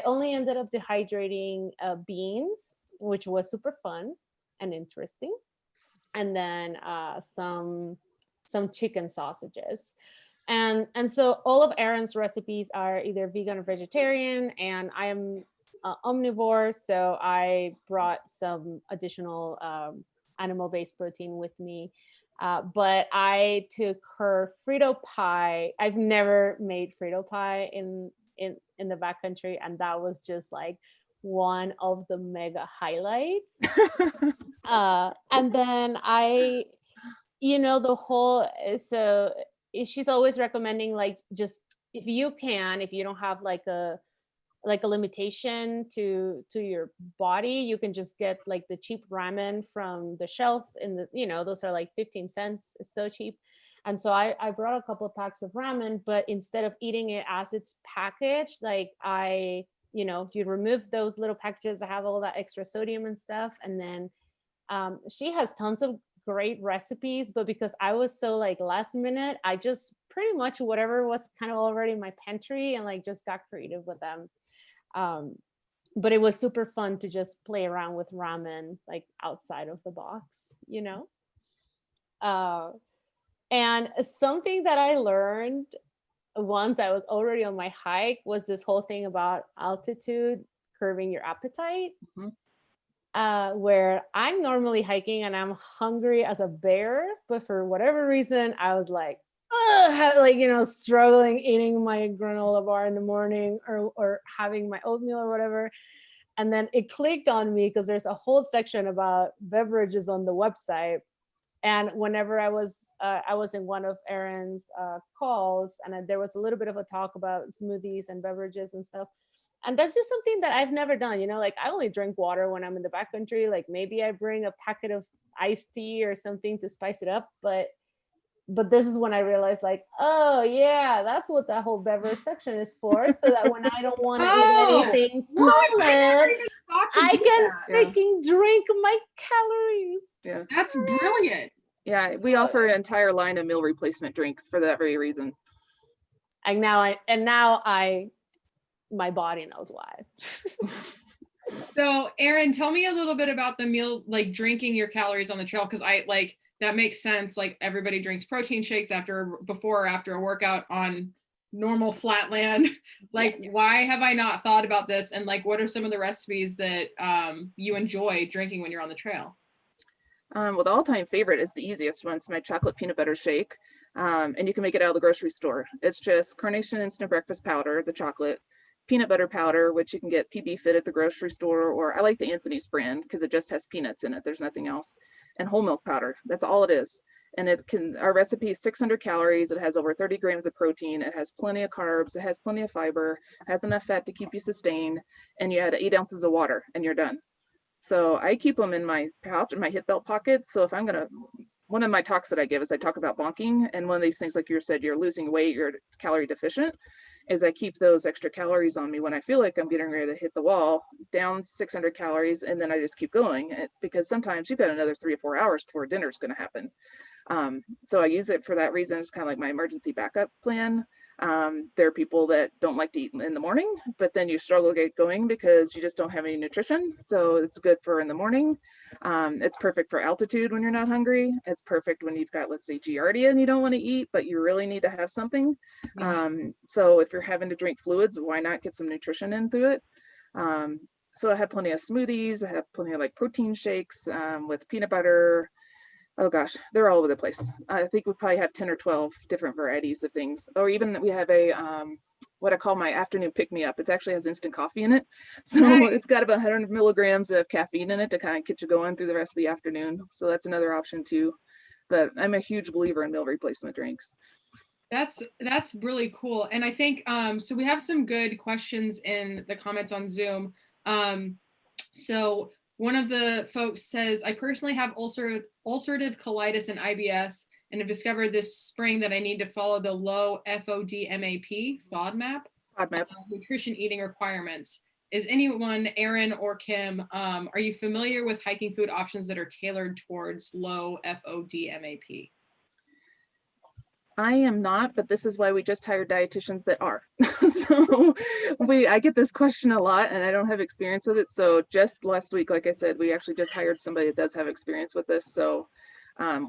only ended up dehydrating beans, which was super fun and interesting, and then some chicken sausages. And so all of Erin's recipes are either vegan or vegetarian, and I am omnivore, so I brought some additional animal-based protein with me. But I took her Frito pie. I've never made Frito pie in the backcountry, and that was just like one of the mega highlights. And then the whole, so she's always recommending, like, just if you don't have like a limitation to your body, you can just get like the cheap ramen from the shelf in the, those are like 15 cents. It's so cheap. And so I brought a couple of packs of ramen, but instead of eating it as it's packaged, like you remove those little packages that have all that extra sodium and stuff. And then she has tons of great recipes, but because I was so like last minute, I just pretty much whatever was kind of already in my pantry and like just got creative with them. But it was super fun to just play around with ramen like outside of the box, and something that I learned once I was already on my hike was this whole thing about altitude curbing your appetite. Mm-hmm. Where I'm normally hiking and I'm hungry as a bear, but for whatever reason, I was like, struggling eating my granola bar in the morning or having my oatmeal or whatever. And then it clicked on me because there's a whole section about beverages on the website. And whenever I was in one of Erin's calls, and there was a little bit of a talk about smoothies and beverages and stuff. And that's just something that I've never done, like I only drink water when I'm in the backcountry. Like maybe I bring a packet of iced tea or something to spice it up. But this is when I realized, like, oh yeah, that's what that whole beverage section is for. So that when I don't want to eat anything solid, I can freaking drink my calories. Yeah, that's brilliant. Yeah, we offer an entire line of meal replacement drinks for that very reason. And now my body knows why. So Erin, tell me a little bit about the meal, like drinking your calories on the trail, because that makes sense. Like everybody drinks protein shakes before or after a workout on normal flat land. Like, yes. Why have I not thought about this? And like, what are some of the recipes that you enjoy drinking when you're on the trail? Well, the all-time favorite is the easiest one. It's my chocolate peanut butter shake. And you can make it out of the grocery store. It's just Carnation Instant Breakfast powder, the chocolate, peanut butter powder, which you can get PB Fit at the grocery store, or I like the Anthony's brand because it just has peanuts in it. There's nothing else. And whole milk powder. That's all it is. And our recipe is 600 calories. It has over 30 grams of protein. It has plenty of carbs. It has plenty of fiber. It has enough fat to keep you sustained. And you add 8 ounces of water and you're done. So I keep them in my pouch, in my hip belt pocket. So if I'm one of my talks that I give is I talk about bonking. And one of these things, like you said, you're losing weight, you're calorie deficient, is I keep those extra calories on me when I feel like I'm getting ready to hit the wall, down 600 calories, and then I just keep going, because sometimes you've got another 3 or 4 hours before dinner's going to happen. So I use it for that reason. It's kind of like my emergency backup plan. There are people that don't like to eat in the morning, but then you struggle to get going because you just don't have any nutrition. So it's good for in the morning. It's perfect for altitude when you're not hungry. It's perfect when you've got, let's say, Giardia and you don't want to eat, but you really need to have something. So if you're having to drink fluids, why not get some nutrition in through it? So I have plenty of smoothies. I have plenty of like protein shakes with peanut butter. Oh gosh, they're all over the place. I think we probably have 10 or 12 different varieties of things. Or even we have a, what I call my afternoon pick-me-up. It actually has instant coffee in it. So nice. It's got about 100 milligrams of caffeine in it to kind of get you going through the rest of the afternoon. So that's another option too. But I'm a huge believer in meal replacement drinks. That's really cool. And I think, so we have some good questions in the comments on Zoom. So one of the folks says, I personally have ulcerative colitis and IBS, and have discovered this spring that I need to follow the low FODMAP nutrition eating requirements. Is anyone, Erin or Kim, are you familiar with hiking food options that are tailored towards low FODMAP? I am not, but this is why we just hired dietitians that are. So I get this question a lot and I don't have experience with it. So just last week, like I said, we actually just hired somebody that does have experience with this. So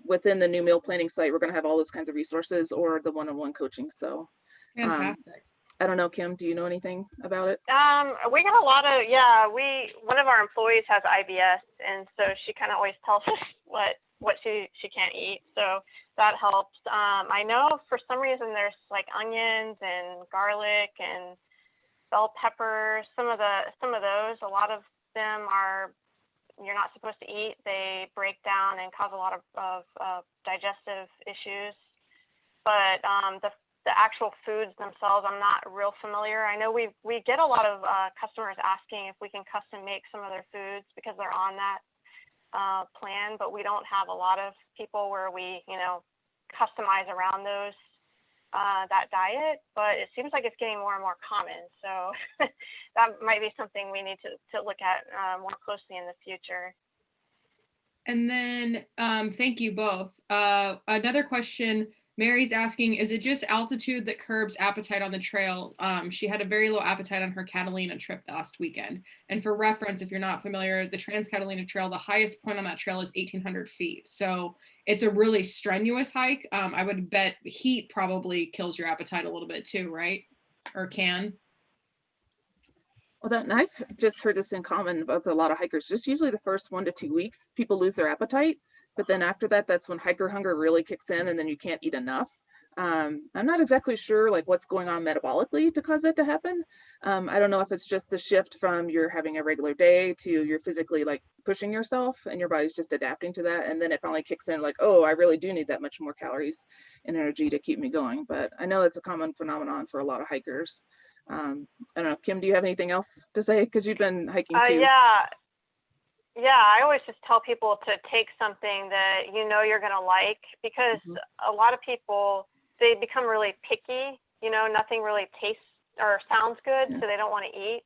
within the new meal planning site, we're going to have all those kinds of resources or the one-on-one coaching. So Fantastic. I don't know, Kim, do you know anything about it? We got a lot of, one of our employees has IBS, and so she kind of always tells us what she can't eat. So that helps. I know for some reason there's like onions and garlic and bell peppers. Some of those, a lot of them are you're not supposed to eat. They break down and cause a lot of digestive issues. But the actual foods themselves, I'm not real familiar. I know we get a lot of customers asking if we can custom make some of their foods because they're on that plan, but we don't have a lot of people where we, customize around those that diet. But it seems like it's getting more and more common. So that might be something we need to look at more closely in the future. And then thank you both. Another question. Mary's asking, is it just altitude that curbs appetite on the trail? She had a very low appetite on her Catalina trip last weekend. And for reference, if you're not familiar, the Trans-Catalina Trail, the highest point on that trail is 1,800 feet. So it's a really strenuous hike. I would bet heat probably kills your appetite a little bit too, right? Or can. Well, and I've just heard this in common with a lot of hikers. Just usually the first 1 to 2 weeks, people lose their appetite. But then after that, that's when hiker hunger really kicks in and then you can't eat enough. I'm not exactly sure like what's going on metabolically to cause that to happen. I don't know if it's just the shift from you're having a regular day to you're physically like pushing yourself and your body's just adapting to that. And then it finally kicks in like, oh, I really do need that much more calories and energy to keep me going. But I know that's a common phenomenon for a lot of hikers. I don't know, Kim, do you have anything else to say? Because you've been hiking too. Yeah, I always just tell people to take something that you're going to like, because a lot of people, they become really picky, nothing really tastes or sounds good, so they don't want to eat.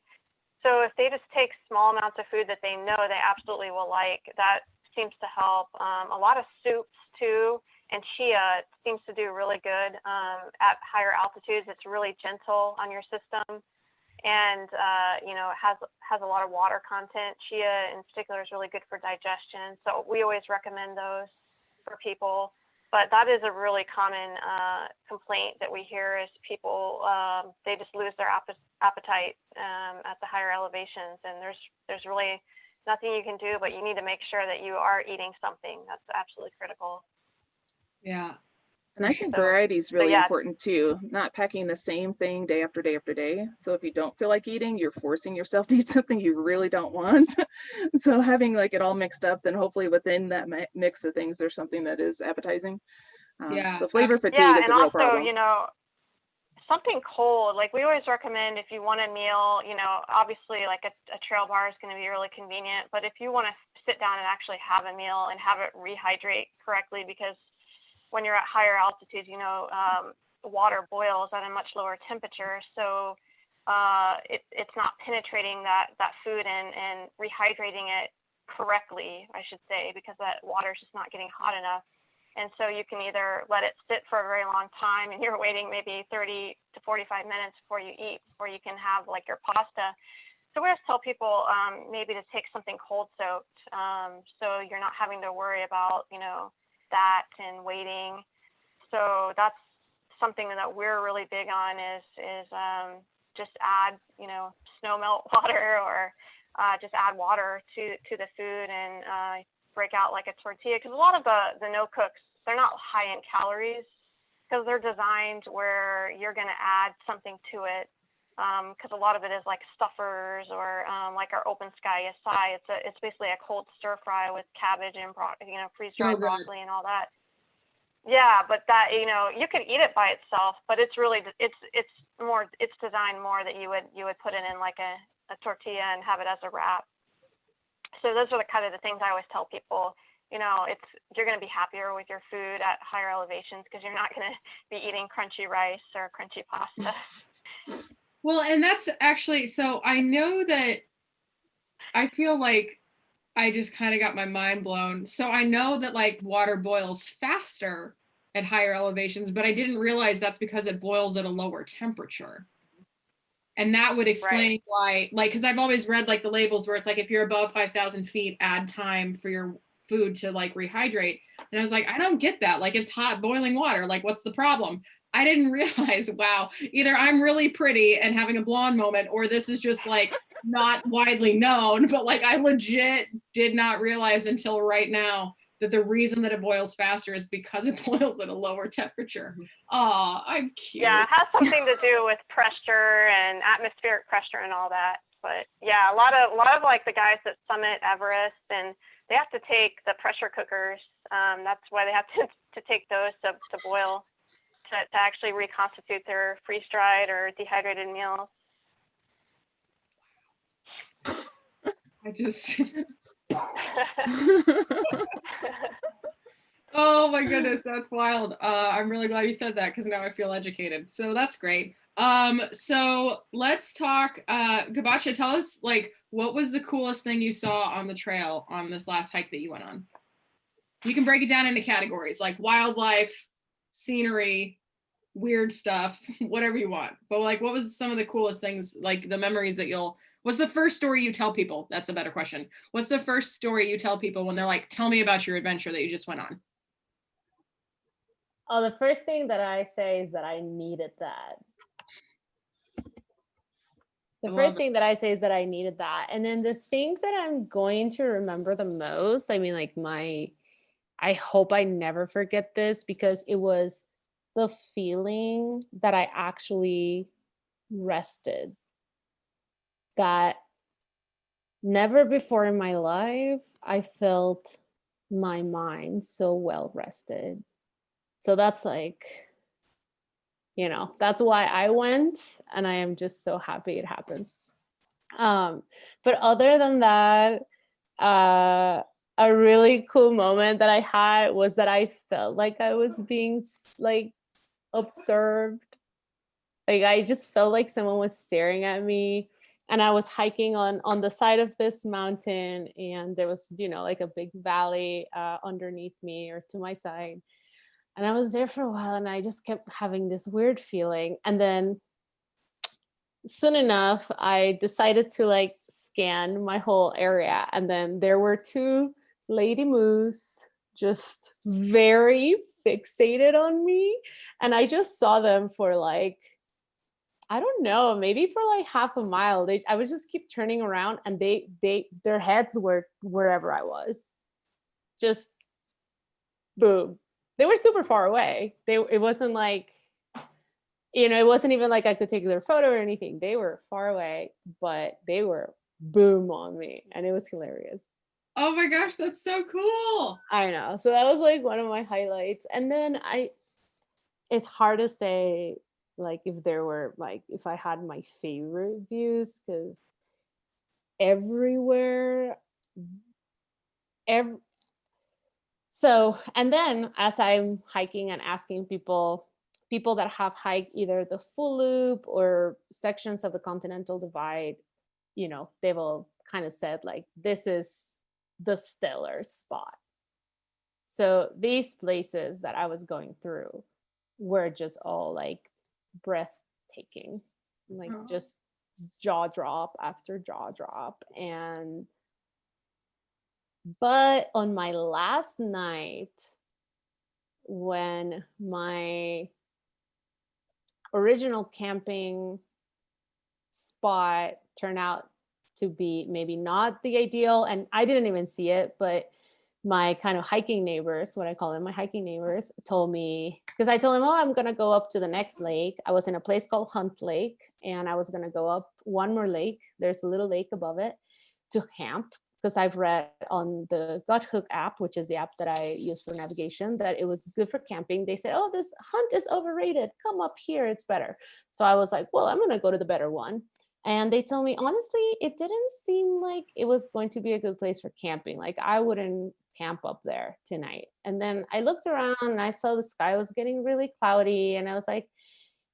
So if they just take small amounts of food that they know they absolutely will like, that seems to help. A lot of soups too, and chia seems to do really good at higher altitudes. It's really gentle on your system. And it has a lot of water content. Chia in particular is really good for digestion, so we always recommend those for people. But that is a really common complaint that we hear is people they just lose their appetite at the higher elevations, and there's really nothing you can do, but you need to make sure that you are eating something. That's absolutely critical. Yeah. And I think variety is really important too, not packing the same thing day after day after day. So if you don't feel like eating, you're forcing yourself to eat something you really don't want. So having like it all mixed up, then hopefully within that mix of things, there's something that is appetizing. So flavor fatigue is a real problem. Something cold, like we always recommend if you want a meal, obviously like a trail bar is going to be really convenient, but if you want to sit down and actually have a meal and have it rehydrate correctly, because when you're at higher altitudes, water boils at a much lower temperature. So it's not penetrating that food and rehydrating it correctly, I should say, because that water is just not getting hot enough. And so you can either let it sit for a very long time and you're waiting maybe 30 to 45 minutes before you eat, or you can have like your pasta. So we always tell people maybe to take something cold soaked, so you're not having to worry about, that and waiting. So that's something that we're really big on is just add snow melt water, or just add water to the food and break out like a tortilla, because a lot of the no cooks, they're not high in calories because they're designed where you're going to add something to it, because a lot of it is like stuffers or like our open sky acai. It's basically a cold stir fry with cabbage and freeze-dried broccoli and all that. Yeah, but that you could eat it by itself, but it's really it's designed more that you would put it in like a tortilla and have it as a wrap. So those are the kind of the things I always tell people. You're going to be happier with your food at higher elevations because you're not going to be eating crunchy rice or crunchy pasta. Well, and that's actually, so I know that I feel like I just kind of got my mind blown. So I know that like water boils faster at higher elevations, but I didn't realize that's because it boils at a lower temperature. And that would explain why, like, because I've always read like the labels where it's like, if you're above 5,000 feet, add time for your food to like rehydrate. And I was like, I don't get that. Like, it's hot boiling water. Like, what's the problem? I didn't realize, wow, either I'm really pretty and having a blonde moment, or this is just like not widely known, but like I legit did not realize until right now that the reason that it boils faster is because it boils at a lower temperature. Oh, I'm cute. Yeah, it has something to do with pressure and atmospheric pressure and all that. But yeah, a lot of like the guys that summit Everest, and they have to take the pressure cookers. That's why they have to take those to boil, to actually reconstitute their freeze-dried or dehydrated meals. I just oh my goodness, that's wild. I'm really glad you said that, because now I feel educated. So that's great. So let's talk, Gabaccia, tell us, like, what was the coolest thing you saw on the trail on this last hike that you went on? You can break it down into categories like wildlife, scenery, weird stuff, whatever you want. But like, what was some of the coolest things, like the memories that what's the first story you tell people? That's a better question. What's the first story you tell people when they're like, tell me about your adventure that you just went on? Oh, the first thing that I say is that I needed that. The first thing that I say is that I needed that. And then the thing that I'm going to remember the most, I mean, like I hope I never forget this, because it was the feeling that I actually rested. That never before in my life I felt my mind so well rested. So that's like, you know, that's why I went, and I am just so happy it happened. But other than that, a really cool moment that I had was that I felt like I was being like observed. Like, I just felt like someone was staring at me, and I was hiking on the side of this mountain, and there was, you know, like a big valley underneath me or to my side. And I was there for a while, and I just kept having this weird feeling. And then soon enough, I decided to like scan my whole area. And then there were two lady moose just very fixated on me. And I just saw them for like, I don't know, maybe for like half a mile. I would just keep turning around, and their heads were wherever I was. Just boom. They were super far away. It wasn't like, you know, it wasn't even like I could take their photo or anything. They were far away, but they were boom on me, and it was hilarious. Oh my gosh, that's so cool. I know. So that was like one of my highlights. And then it's hard to say like if there were like, if I had my favorite views, because everywhere, so, and then as I'm hiking and asking people that have hiked either the full loop or sections of the Continental Divide, you know, they've all kind of said like, this is the stellar spot. So these places that I was going through were just all like breathtaking, like just jaw drop after jaw drop. But on my last night, when my original camping spot turned out to be maybe not the ideal, and I didn't even see it, but my kind of hiking neighbors, what I call them, my hiking neighbors, told me, because I told them, oh, I'm going to go up to the next lake. I was in a place called Hunt Lake, and I was going to go up one more lake. There's a little lake above it to camp, because I've read on the Guthook app, which is the app that I use for navigation, that it was good for camping. They said, oh, this Hunt is overrated. Come up here, it's better. So I was like, well, I'm going to go to the better one. And they told me, honestly, it didn't seem like it was going to be a good place for camping. Like, I wouldn't camp up there tonight. And then I looked around and I saw the sky was getting really cloudy. And I was like,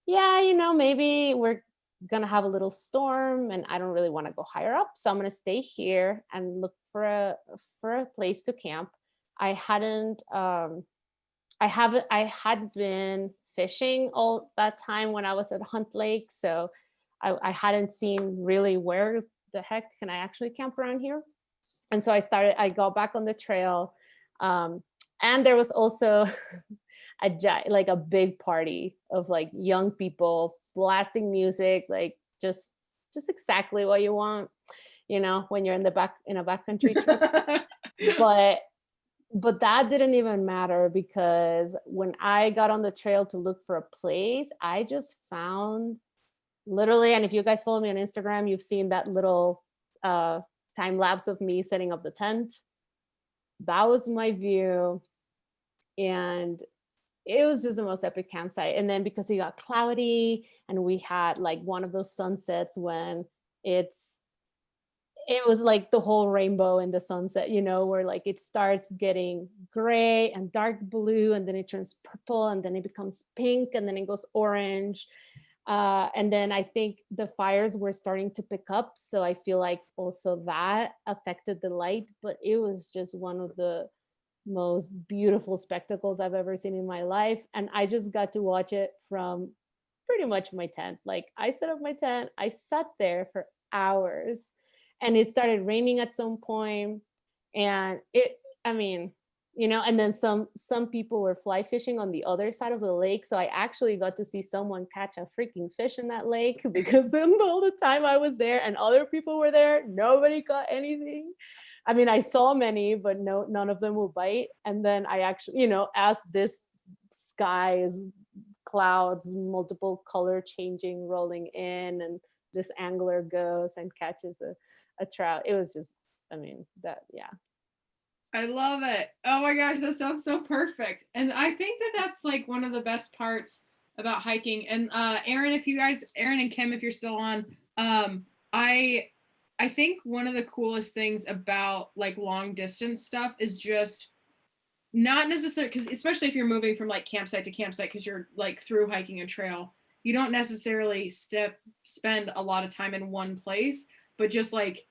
yeah, you know, maybe we're going to have a little storm, and I don't really want to go higher up. So I'm going to stay here and look for a place to camp. I hadn't I had been fishing all that time when I was at Hunt Lake, so I hadn't seen really where the heck can I actually camp around here. And so I got back on the trail. And there was also like a big party of like young people blasting music, like just exactly what you want, when you're in a backcountry trip. But that didn't even matter, because when I got on the trail to look for a place, I just found literally, and if you guys follow me on Instagram, you've seen that little time lapse of me setting up the tent. That was my view. And it was just the most epic campsite. And then because it got cloudy and we had like one of those sunsets when it was like the whole rainbow in the sunset, where like it starts getting gray and dark blue, and then it turns purple, and then it becomes pink, and then it goes orange. And then I think the fires were starting to pick up. So I feel like also that affected the light, but it was just one of the most beautiful spectacles I've ever seen in my life. And I just got to watch it from pretty much my tent. Like I set up my tent, I sat there for hours, and it started raining at some point. And and then some people were fly fishing on the other side of the lake. So I actually got to see someone catch a freaking fish in that lake, because all the time I was there and other people were there, nobody caught anything. I mean, I saw many, but none of them will bite. And then I actually, as this sky is clouds, multiple color changing, rolling in, and this angler goes and catches a trout. It was just, yeah. I love it. Oh my gosh, that sounds so perfect. And I think that that's like one of the best parts about hiking. And Aaron and Kim, if you're still on, I think one of the coolest things about like long distance stuff is just not necessarily, because especially if you're moving from like campsite to campsite, because you're like through hiking a trail, you don't necessarily spend a lot of time in one place, but just like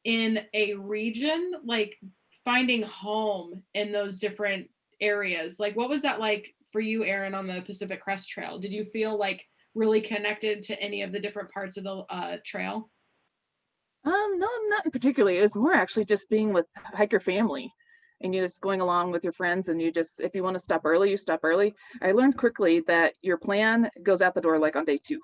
in a region, like finding home in those different areas. Like, what was that like for you, Aaron, on the Pacific Crest Trail? Did you feel like really connected to any of the different parts of the trail? No, not in particularly. It was more actually just being with hiker family, and you just going along with your friends, and you just, if you want to stop early, you stop early. I learned quickly that your plan goes out the door like on day 2.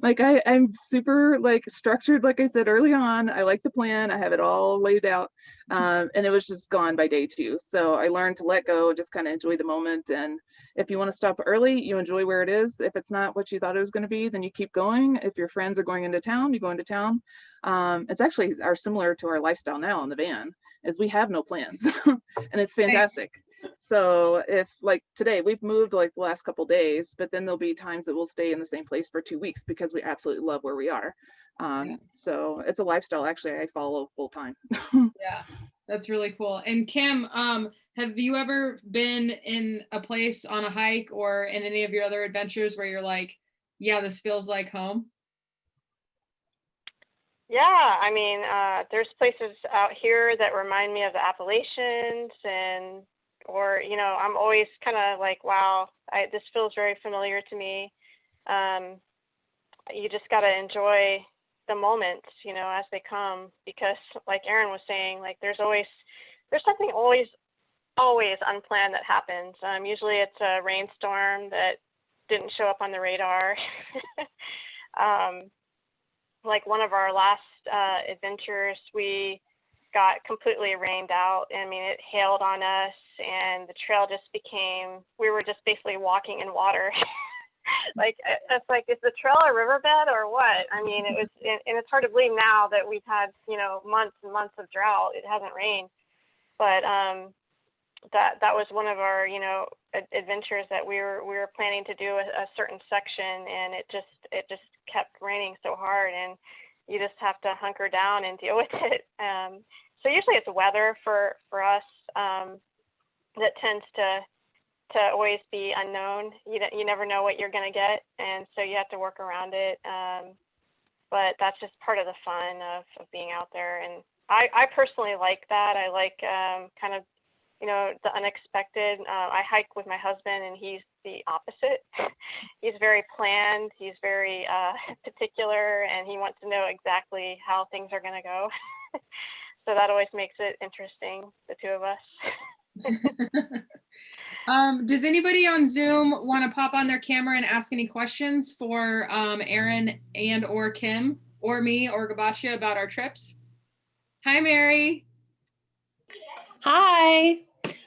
Like I'm super like structured, like I said early on. I like to plan, I have it all laid out, and it was just gone by day 2. So I learned to let go, just kind of enjoy the moment. And if you want to stop early, you enjoy where it is. If it's not what you thought it was going to be, then you keep going. If your friends are going into town, you go into town. It's actually similar to our lifestyle now in the van, is we have no plans. And it's fantastic. So if like today we've moved like the last couple days, but then there'll be times that we'll stay in the same place for 2 weeks because we absolutely love where we are. So it's a lifestyle actually I follow full time. Yeah, that's really cool. And Kim, have you ever been in a place on a hike or in any of your other adventures where you're like, yeah, this feels like home? Yeah, I mean, there's places out here that remind me of the Appalachians, or I'm always kind of like, wow, this feels very familiar to me. You just got to enjoy the moments, as they come, because like Aaron was saying, like there's something always unplanned that happens. Usually it's a rainstorm that didn't show up on the radar. Like one of our last adventures, we got completely rained out. I mean, it hailed on us, and the trail just we were just basically walking in water. Like, it's like, is the trail a riverbed or what? I mean, it was, and it's hard to believe now that we've had, months and months of drought. It hasn't rained, but that was one of our, adventures that we were planning to do a certain section, and it just kept raining so hard, and you just have to hunker down and deal with it. So usually it's weather for us that tends to always be unknown. You never know what you're going to get, and so you have to work around it. But that's just part of the fun of being out there. And I personally like that. I like kind of you know, the unexpected. I hike with my husband, and he's the opposite. He's very planned. He's very particular, and he wants to know exactly how things are going to go. So that always makes it interesting, the two of us. Does anybody on Zoom want to pop on their camera and ask any questions for Erin and or Kim or me or Gabaccia about our trips? Hi, Mary. Hi.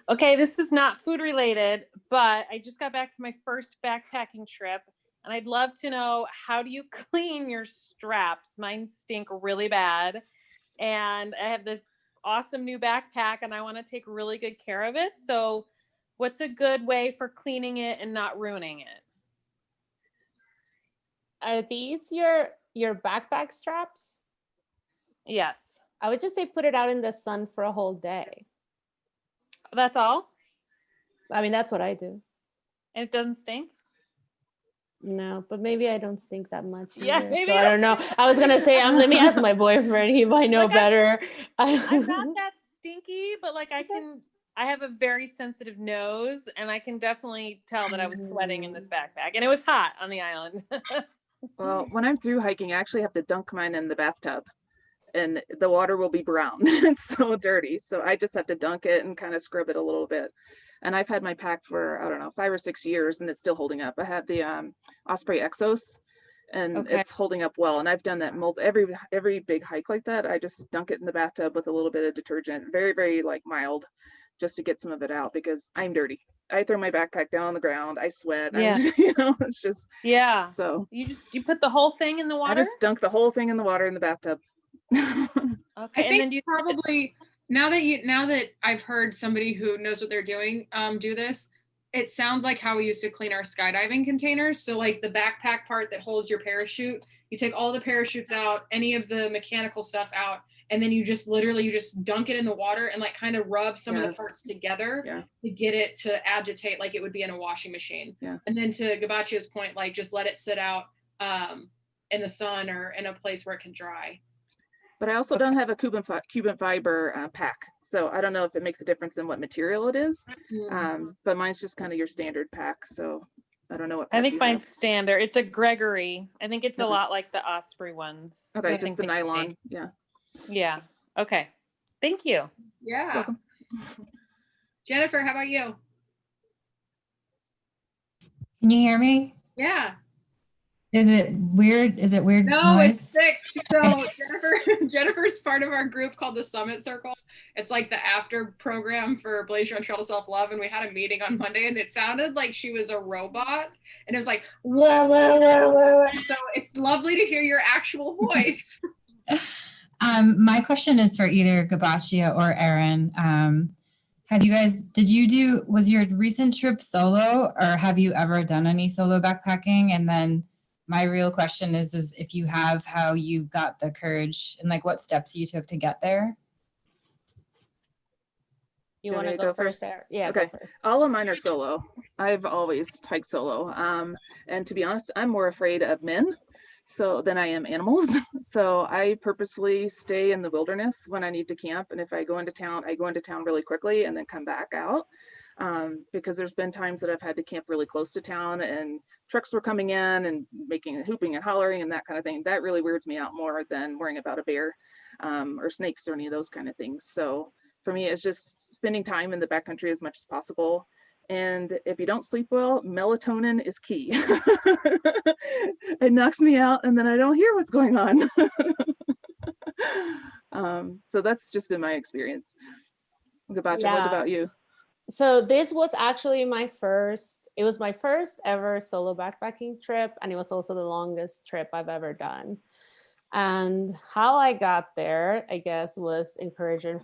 Okay, this is not food related, but I just got back from my first backpacking trip, and I'd love to know, how do you clean your straps? Mine stink really bad, and I have this awesome new backpack, and I want to take really good care of it. So what's a good way for cleaning it and not ruining it? Are these your backpack straps? Yes. I would just say put it out in the sun for a whole day. That's all? I mean, that's what I do. And it doesn't stink? No, but maybe I don't stink that much. Yeah, either, maybe so you I don't know. don't I was gonna say, let me ask my boyfriend. He might know Like, better. I'm not that stinky, but like I have a very sensitive nose, and I can definitely tell that I was sweating in this backpack, and it was hot on the island. Well, when I'm through hiking, I actually have to dunk mine in the bathtub, and the water will be brown. It's so dirty. So I just have to dunk it and kind of scrub it a little bit. And I've had my pack for, I don't know, 5 or 6 years, and it's still holding up. I had the Osprey Exos, and Okay. it's holding up well. And I've done that every big hike like that. I just dunk it in the bathtub with a little bit of detergent, very, very like mild, just to get some of it out, because I'm dirty. I throw my backpack down on the ground. I sweat. Yeah. It's just, Yeah. so You put the whole thing in the water? I just dunk the whole thing in the water in the bathtub. Okay. I And then think probably now that I've heard somebody who knows what they're doing do this, it sounds like how we used to clean our skydiving containers. So like the backpack part that holds your parachute, you take all the parachutes out, any of the mechanical stuff out, and then you just dunk it in the water and like kind of rub some of the parts together to get it to agitate like it would be in a washing machine. Yeah. And then to Gabaccia's point, like just let it sit out in the sun or in a place where it can dry. But I also don't have a Cuban fiber pack, so I don't know if it makes a difference in what material it is. But mine's just kind of your standard pack, so I don't know what. I think mine's standard. It's a Gregory. I think it's a lot like the Osprey ones. Okay, just the nylon. Yeah. Yeah. Okay. Thank you. Yeah. Welcome. Jennifer, how about you? Can you hear me? Yeah. Is it weird? No, noise? it's fixed. So Jennifer's part of our group called the Summit Circle. It's like the after program for Blaze on Trail to Self-Love. And we had a meeting on Monday, and it sounded like she was a robot. And it was like, whoa, whoa, whoa, whoa. So it's lovely to hear your actual voice. My question is for either Gabaccia or Erin. Was your recent trip solo, or have you ever done any solo backpacking? And then my real question is if you have, how you got the courage and like what steps you took to get there? You want to go first, Sarah? Yeah. Okay. Go first. All of mine are solo. I've always hiked solo. And to be honest, I'm more afraid of men than I am animals. So I purposely stay in the wilderness when I need to camp. And if I go into town, I go into town really quickly and then come back out. Because there's been times that I've had to camp really close to town and trucks were coming in and making hooping and hollering and that kind of thing. That really weirds me out more than worrying about a bear or snakes or any of those kind of things. So for me, it's just spending time in the backcountry as much as possible. And if you don't sleep well, melatonin is key. It knocks me out and then I don't hear what's going on. So that's just been my experience. Gabaccia, what about you? So this was actually my first ever solo backpacking trip, and it was also the longest trip I've ever done. And how I got there, I guess, was encouragement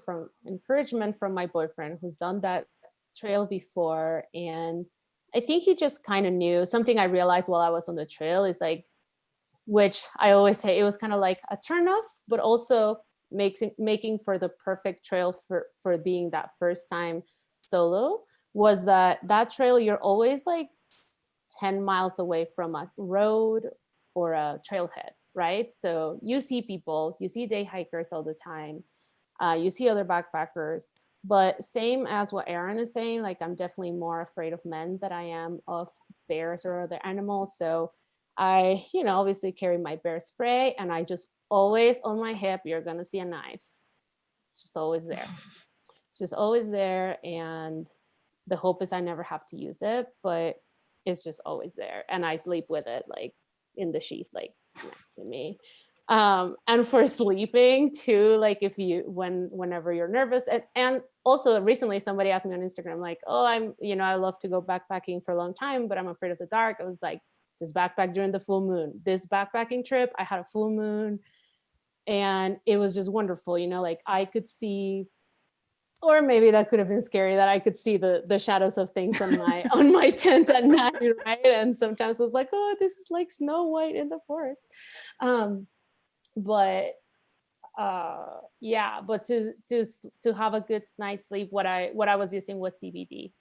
from my boyfriend, who's done that trail before. And I think he just kind of knew. Something I realized while I was on the trail is like, which I always say, it was kind of like a turnoff, but also making for the perfect trail for being that first time solo, was that trail, you're always like 10 miles away from a road or a trailhead, right? So you see people, you see day hikers all the time, you see other backpackers, But same as what Aaron is saying, like I'm definitely more afraid of men than I am of bears or other animals. So I, obviously carry my bear spray, and I just always on my hip, you're gonna see a knife. It's just always there. It's just always there. And the hope is I never have to use it, but it's just always there. And I sleep with it like in the sheath, like next to me. And for sleeping too, like if you whenever you're nervous, and also recently somebody asked me on Instagram, like, oh, I love to go backpacking for a long time, but I'm afraid of the dark. I was like, just backpack during the full moon. This backpacking trip, I had a full moon, and it was just wonderful. Like I could see, or maybe that could have been scary, that I could see the shadows of things on my tent at night, right? And sometimes it was like, oh, this is like Snow White in the forest. But to have a good night's sleep, what I was using was CBD,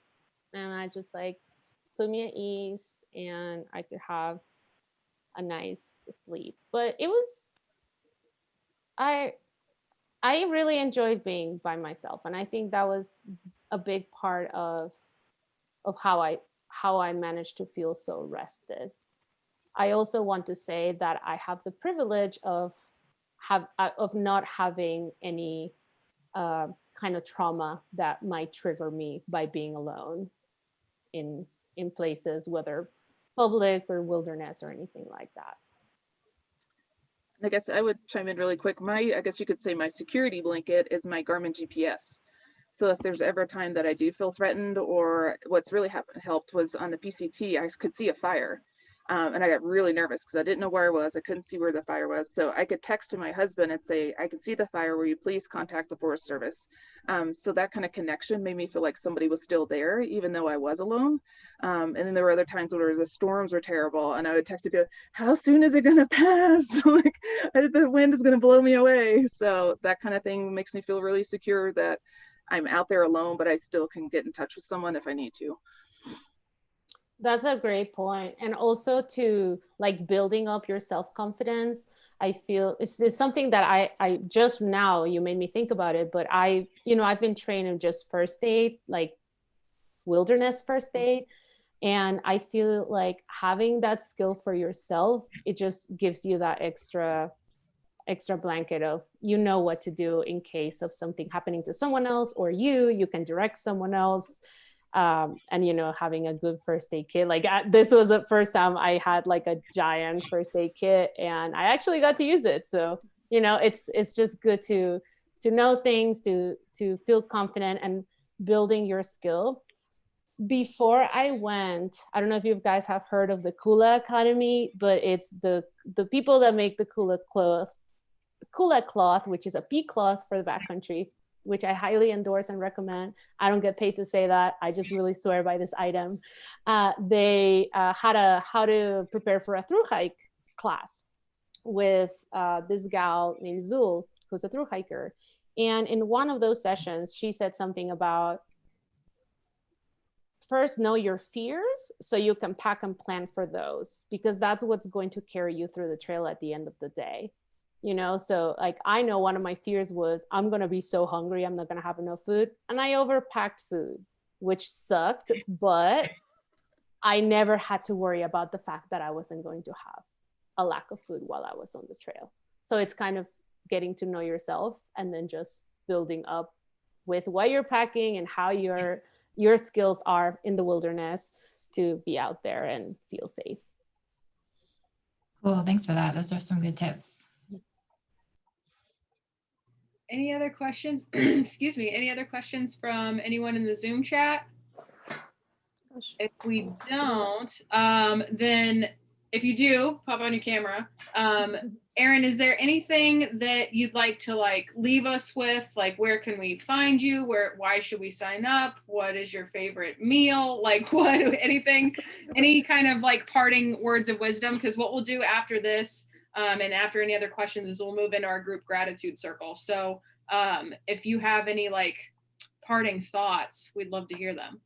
and I just like put me at ease, and I could have a nice sleep. But it was, I really enjoyed being by myself, and I think that was a big part of how I managed to feel so rested. I also want to say that I have the privilege of not having any kind of trauma that might trigger me by being alone in places, whether public or wilderness or anything like that. I guess I would chime in really quick. I guess you could say my security blanket is my Garmin GPS. So if there's ever a time that I do feel threatened, or what's really helped was on the PCT, I could see a fire. And I got really nervous because I didn't know where I was. I couldn't see where the fire was. So I could text to my husband and say, I can see the fire. Will you please contact the Forest Service? So that kind of connection made me feel like somebody was still there, even though I was alone. And then there were other times where the storms were terrible, and I would text to go, how soon is it going to pass? Like the wind is going to blow me away. So that kind of thing makes me feel really secure that I'm out there alone, but I still can get in touch with someone if I need to. That's a great point. And also to like building up your self-confidence, I feel it's something that I just now, you made me think about it, but I've been trained in just first aid, like wilderness first aid. And I feel like having that skill for yourself, it just gives you that extra blanket of, what to do in case of something happening to someone else, or you can direct someone else. And having a good first aid kit, like this was the first time I had like a giant first aid kit, and I actually got to use it. So it's just good to know things, to feel confident and building your skill. Before I went, I don't know if you guys have heard of the Kula Academy, but it's the people that make the Kula cloth, which is a pea cloth for the backcountry, which I highly endorse and recommend. I don't get paid to say that. I just really swear by this item. They had a how to prepare for a thru hike class with this gal named Zul, who's a thru hiker. And in one of those sessions, she said something about first know your fears so you can pack and plan for those, because that's what's going to carry you through the trail at the end of the day. So like I know one of my fears was I'm going to be so hungry, I'm not going to have enough food. And I overpacked food, which sucked, but I never had to worry about the fact that I wasn't going to have a lack of food while I was on the trail. So it's kind of getting to know yourself and then just building up with what you're packing and how your skills are in the wilderness to be out there and feel safe. Cool. Thanks for that. Those are some good tips. Any other questions? Excuse me. Any other questions from anyone in the Zoom chat? If we don't, then if you do, pop on your camera. Erin, is there anything that you'd like to leave us with? Like, where can we find you? Why should we sign up? What is your favorite meal? Anything, any kind of parting words of wisdom? Because what we'll do after this, and after any other questions, is we'll move into our group gratitude circle. So if you have any parting thoughts, we'd love to hear them.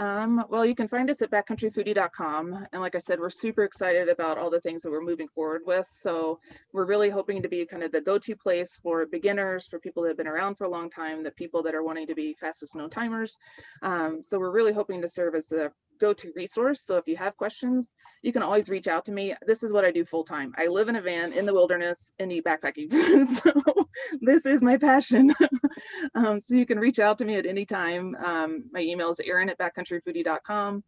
Well, you can find us at backcountryfoodie.com. And like I said, we're super excited about all the things that we're moving forward with. So we're really hoping to be kind of the go-to place for beginners, for people that have been around for a long time, the people that are wanting to be fastest known timers. So we're really hoping to serve as a go-to resource. So if you have questions, you can always reach out to me. This is what I do full time. I live in a van in the wilderness and eat backpacking food. So this is my passion. So you can reach out to me at any time. My email is erin@backcountryfoodie.com.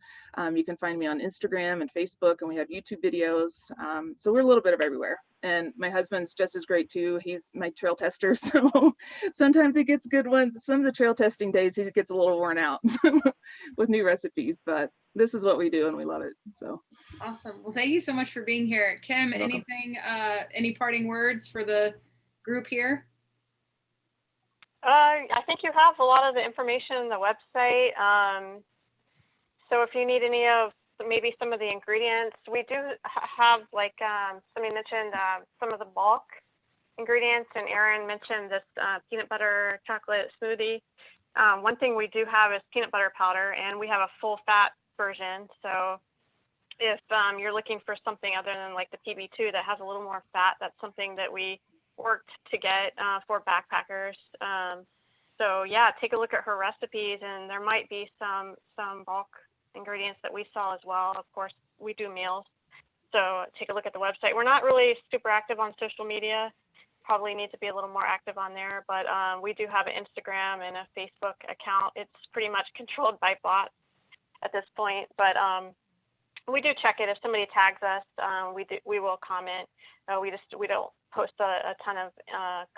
You can find me on Instagram and Facebook, and we have YouTube videos. So we're a little bit of everywhere. And my husband's just as great too. He's my trail tester. So sometimes he gets good ones. Some of the trail testing days, he gets a little worn out with new recipes, but this is what we do and we love it. So awesome. Well, thank you so much for being here. Kim, anything, any parting words for the group here? I think you have a lot of the information on the website. So if you need any of maybe some of the ingredients, we do have, like somebody mentioned, some of the bulk ingredients, and Erin mentioned this peanut butter chocolate smoothie. One thing we do have is peanut butter powder, and we have a full fat version. So if you're looking for something other than like the PB2 that has a little more fat, that's something that we worked to get for backpackers. So yeah, take a look at her recipes, and there might be some bulk ingredients that we saw as well. Of course, we do meals, so take a look at the website. We're not really super active on social media, probably need to be a little more active on there, but we do have an Instagram and a Facebook account. It's pretty much controlled by bots at this point, but we do check it. If somebody tags us, we will comment. We don't post a ton of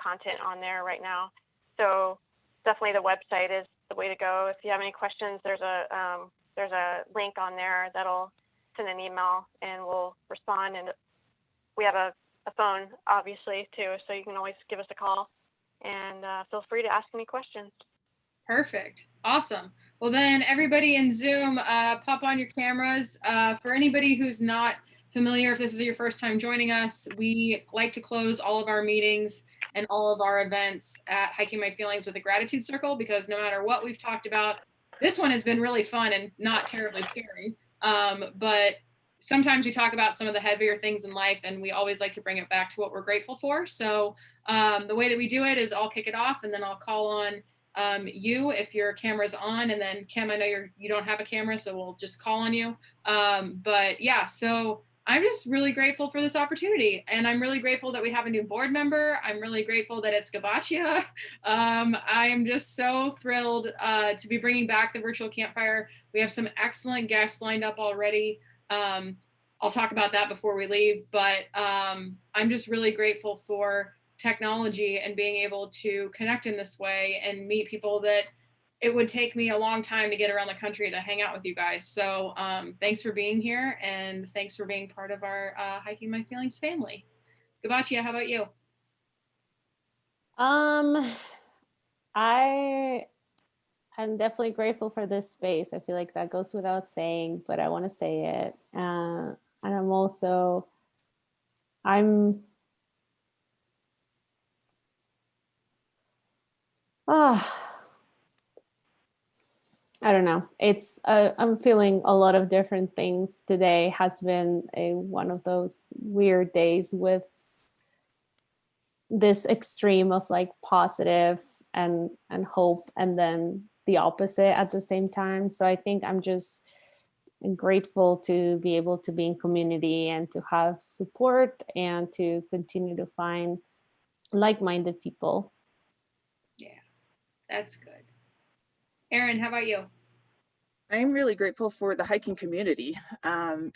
content on there right now, so definitely the website is the way to go. If you have any questions, there's a link on there that'll send an email and we'll respond. And we have a phone, obviously, too, so you can always give us a call and feel free to ask any questions. Perfect. Awesome. Well, then everybody in Zoom, pop on your cameras. For anybody who's not familiar, if this is your first time joining us, we like to close all of our meetings and all of our events at Hiking My Feelings with a gratitude circle, because no matter what we've talked about, this one has been really fun and not terribly scary. But sometimes we talk about some of the heavier things in life, and we always like to bring it back to what we're grateful for. So the way that we do it is I'll kick it off, and then I'll call on you if your camera's on, and then Kim, I know you don't have a camera, so we'll just call on you. But yeah, so I'm just really grateful for this opportunity, and I'm really grateful that we have a new board member. I'm really grateful that it's Gabaccia. I am just so thrilled to be bringing back the virtual campfire. We have some excellent guests lined up already. I'll talk about that before we leave, but I'm just really grateful for technology and being able to connect in this way and meet people that it would take me a long time to get around the country to hang out with you guys. So thanks for being here, and thanks for being part of our Hiking My Feelings family. Gabaccia, how about you? I'm definitely grateful for this space. I feel like that goes without saying, but I want to say it. And I don't know. I'm feeling a lot of different things. Today has been one of those weird days with this extreme of like positive and hope, and then the opposite at the same time. So I think I'm just grateful to be able to be in community and to have support and to continue to find like-minded people. Yeah, that's good. Erin, how about you? I'm really grateful for the hiking community.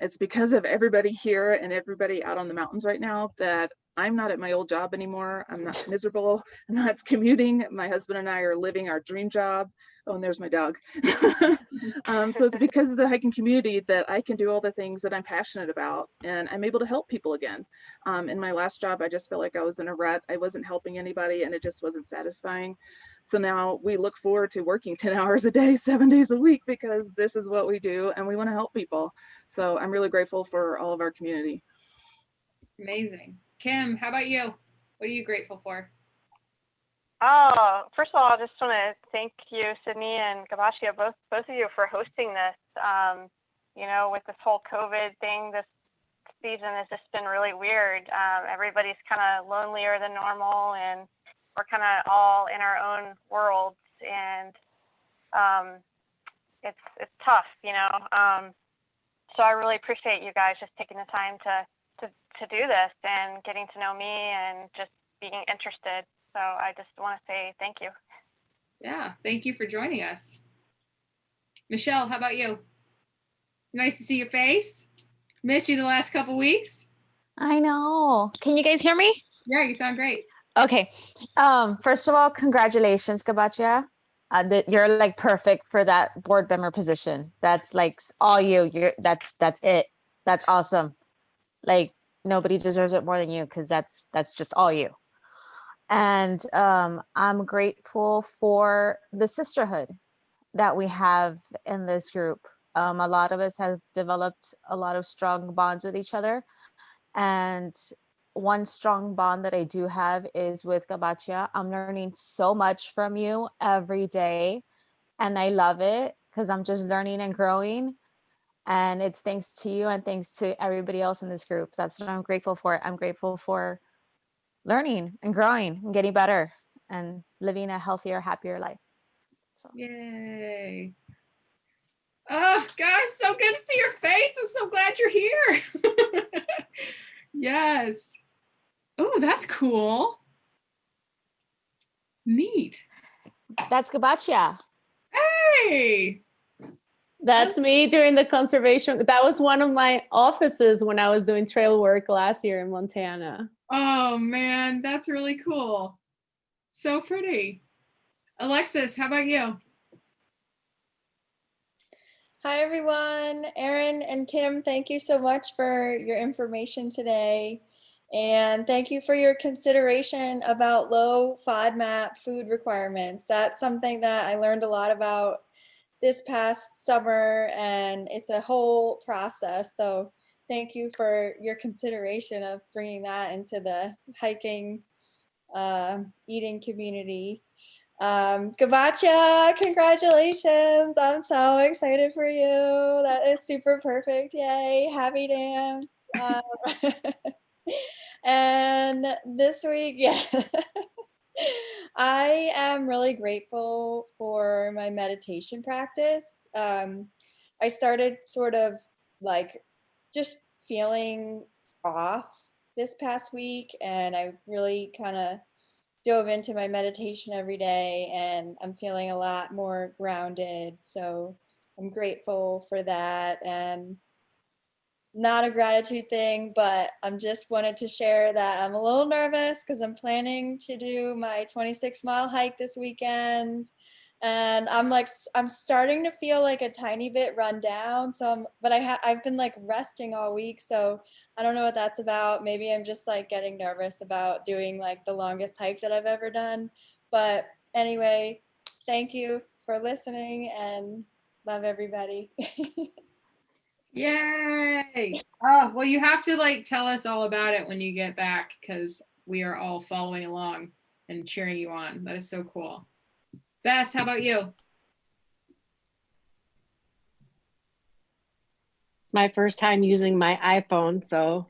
It's because of everybody here and everybody out on the mountains right now that I'm not at my old job anymore. I'm not miserable. I'm not commuting. My husband and I are living our dream job. Oh, and there's my dog. So it's because of the hiking community that I can do all the things that I'm passionate about, and I'm able to help people again. In my last job, I just felt like I was in a rut. I wasn't helping anybody, and it just wasn't satisfying. So now we look forward to working 10 hours a day, 7 days a week, because this is what we do and we want to help people. So I'm really grateful for all of our community. Amazing. Kim, how about you? What are you grateful for? Oh, first of all, I just want to thank you, Sydney and Gabaccia, both of you for hosting this. You know, with this whole COVID thing, this season has just been really weird. Everybody's kind of lonelier than normal, and we're kind of all in our own worlds, and it's tough, you know. So I really appreciate you guys just taking the time to do this and getting to know me and just being interested. So I just want to say thank you. Yeah, thank you for joining us. Michelle, how about you? Nice to see your face. Missed you the last couple weeks. I know. Can you guys hear me? Yeah, you sound great. Okay. First of all, congratulations, Gabaccia. You're like perfect for that board member position. That's like all you. That's it. That's awesome. Like nobody deserves it more than you, because that's just all you. And I'm grateful for the sisterhood that we have in this group. A lot of us have developed a lot of strong bonds with each other. And one strong bond that I do have is with Gabaccia. I'm learning so much from you every day, and I love it because I'm just learning and growing. And it's thanks to you and thanks to everybody else in this group. That's what I'm grateful for. I'm grateful for learning and growing and getting better and living a healthier, happier life. So Yay. Oh, guys, so good to see your face. I'm so glad you're here. Yes. Oh, that's cool. Neat. that's Gabaccia. Hey. That's me during the conservation. That was one of my offices when I was doing trail work last year in Montana. Oh, man, that's really cool. So pretty. Alexis, how about you? Hi, everyone. Erin and Kim, thank you so much for your information today. And thank you for your consideration about low FODMAP food requirements. That's something that I learned a lot about this past summer, and it's a whole process. So thank you for your consideration of bringing that into the hiking, eating community. Gabaccia, congratulations. I'm so excited for you. That is super perfect. Yay. Happy dance. And this week, yeah, I am really grateful for my meditation practice. I started sort of like just feeling off this past week, and I really kind of dove into my meditation every day, and I'm feeling a lot more grounded. So I'm grateful for that. And not a gratitude thing, but I'm just wanted to share that I'm a little nervous because I'm planning to do my 26-mile hike this weekend. And I'm starting to feel like a tiny bit run down. So I've been like resting all week. So I don't know what that's about. Maybe I'm just like getting nervous about doing like the longest hike that I've ever done. But anyway, thank you for listening and love everybody. Yay. Oh, well, you have to like tell us all about it when you get back, because we are all following along and cheering you on. That is so cool. Beth, how about you? My first time using my iPhone, so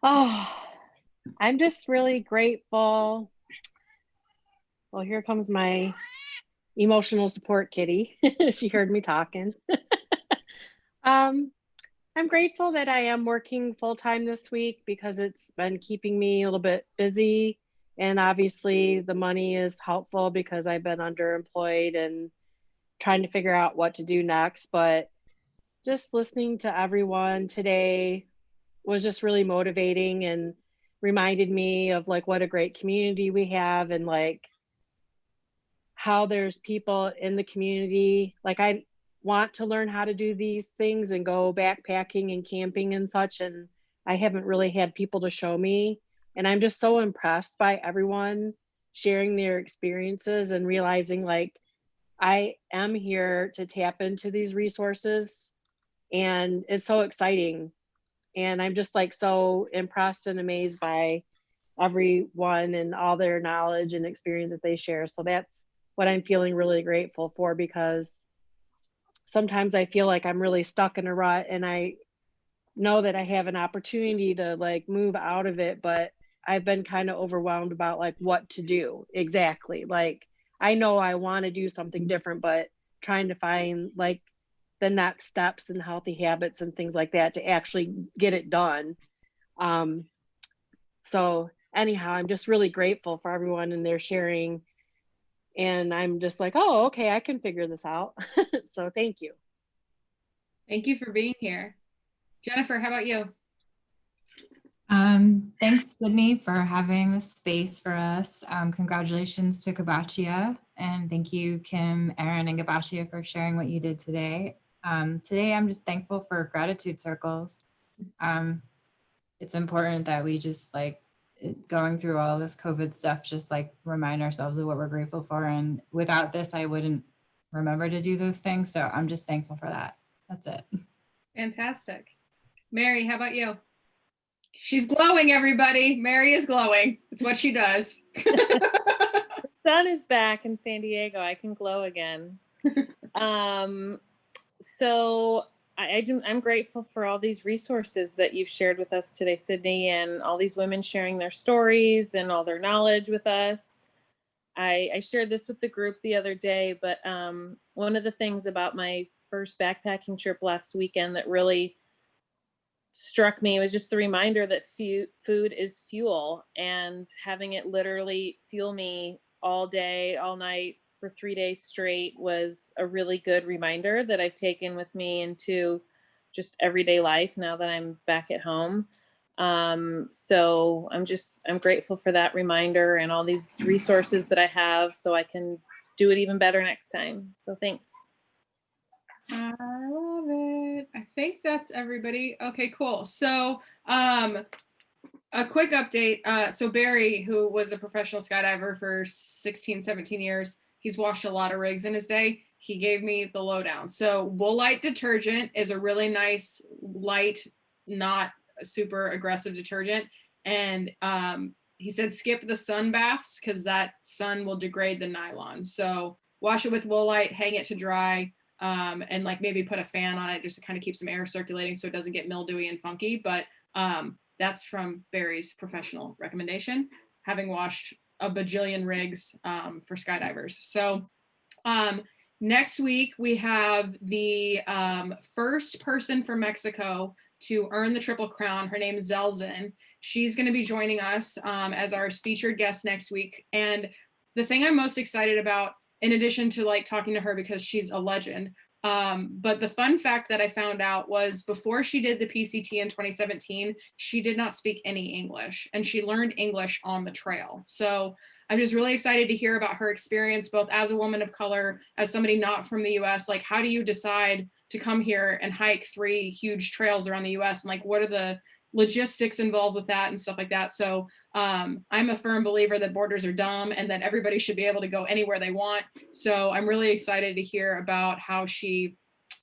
I'm just really grateful. Well, here comes my emotional support kitty. She heard me talking. I'm grateful that I am working full-time this week because it's been keeping me a little bit busy, and obviously the money is helpful because I've been underemployed and trying to figure out what to do next. But just listening to everyone today was just really motivating and reminded me of like what a great community we have, and like how there's people in the community. Like I want to learn how to do these things and go backpacking and camping and such, and I haven't really had people to show me. And I'm just so impressed by everyone sharing their experiences and realizing like I am here to tap into these resources, and it's so exciting. And I'm just like so impressed and amazed by everyone and all their knowledge and experience that they share. So that's what I'm feeling really grateful for, because sometimes I feel like I'm really stuck in a rut, and I know that I have an opportunity to like move out of it, but I've been kind of overwhelmed about like what to do exactly. Like I know I want to do something different, but trying to find like the next steps and healthy habits and things like that to actually get it done. So anyhow, I'm just really grateful for everyone and their sharing. And I'm just like, oh, okay, I can figure this out. So thank you. Thank you for being here. Jennifer, how about you? Thanks, Sydney, for having the space for us. Congratulations to Gabaccia, and thank you, Kim, Erin, and Gabaccia for sharing what you did today. Today, I'm just thankful for gratitude circles. It's important that we just like going through all this COVID stuff, just like remind ourselves of what we're grateful for. And without this, I wouldn't remember to do those things. So I'm just thankful for that. That's it. Fantastic. Mary, how about you? She's glowing, everybody. Mary is glowing. It's what she does. The sun is back in San Diego. I can glow again. So I'm grateful for all these resources that you've shared with us today, Sydney, and all these women sharing their stories and all their knowledge with us. I shared this with the group the other day, but one of the things about my first backpacking trip last weekend that really struck me was just the reminder that food is fuel, and having it literally fuel me all day, all night for 3 days straight was a really good reminder that I've taken with me into just everyday life now that I'm back at home. So I'm grateful for that reminder and all these resources that I have so I can do it even better next time. So thanks. I love it. I think that's everybody. Okay, cool. So a quick update. So Barry, who was a professional skydiver for 16, 17 years, he's washed a lot of rigs in his day. He gave me the lowdown. So Woolite detergent is a really nice, light, not super aggressive detergent. And he said skip the sun baths because that sun will degrade the nylon. So wash it with Woolite, hang it to dry. And like maybe put a fan on it just to kind of keep some air circulating so it doesn't get mildewy and funky. But that's from Barry's professional recommendation, having washed a bajillion rigs for skydivers. So next week we have the first person from Mexico to earn the Triple Crown. Her name is Zelzin. She's going to be joining us as our featured guest next week. And the thing I'm most excited about, in addition to like talking to her because she's a legend, but the fun fact that I found out was before she did the PCT in 2017, she did not speak any English, and she learned English on the trail. So I'm just really excited to hear about her experience, both as a woman of color, as somebody not from the US. Like, how do you decide to come here and hike 3 huge trails around the US? And like, what are the logistics involved with that and stuff like that. So I'm a firm believer that borders are dumb and that everybody should be able to go anywhere they want. So I'm really excited to hear about how she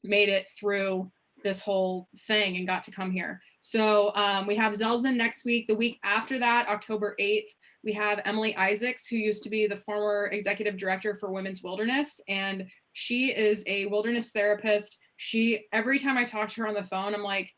made it through this whole thing and got to come here. So we have Zelzin next week. The week after that, October 8th, we have Emily Isaacs, who used to be the former executive director for Women's Wilderness. And she is a wilderness therapist. Every time I talk to her on the phone, I'm like,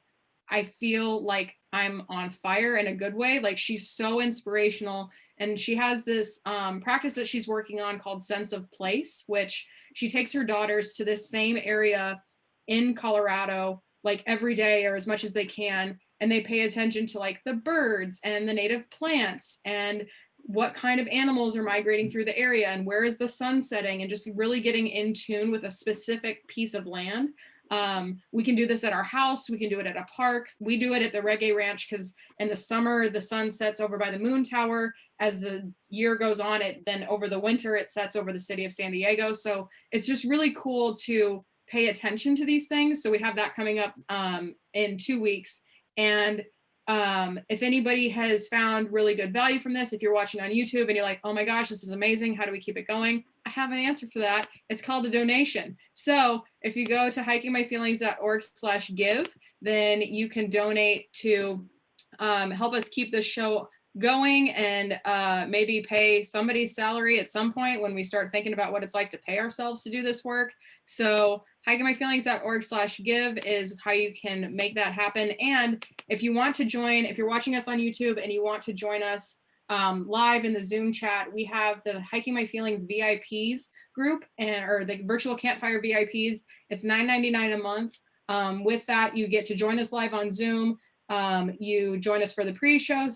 I feel like I'm on fire in a good way. Like, she's so inspirational. And she has this practice that she's working on called Sense of Place, which she takes her daughters to this same area in Colorado, like every day or as much as they can. And they pay attention to like the birds and the native plants and what kind of animals are migrating through the area and where is the sun setting, and just really getting in tune with a specific piece of land. We can do this at our house. We can do it at a park. We do it at the Reggae Ranch because in the summer, the sun sets over by the moon tower. As the year goes on, then over the winter, it sets over the city of San Diego. So it's just really cool to pay attention to these things. So we have that coming up in 2 weeks. And if anybody has found really good value from this, if you're watching on YouTube and you're like, oh my gosh, this is amazing, how do we keep it going? I have an answer for that. It's called a donation. So if you go to hikingmyfeelings.org/give, then you can donate to help us keep this show going and maybe pay somebody's salary at some point when we start thinking about what it's like to pay ourselves to do this work. So hikingmyfeelings.org/give is how you can make that happen. And if you want to join, if you're watching us on YouTube and you want to join us live in the Zoom chat, we have the Hiking My Feelings VIPs group or the virtual Campfire VIPs. It's $9.99 a month. With that, you get to join us live on Zoom. You join us for the pre-show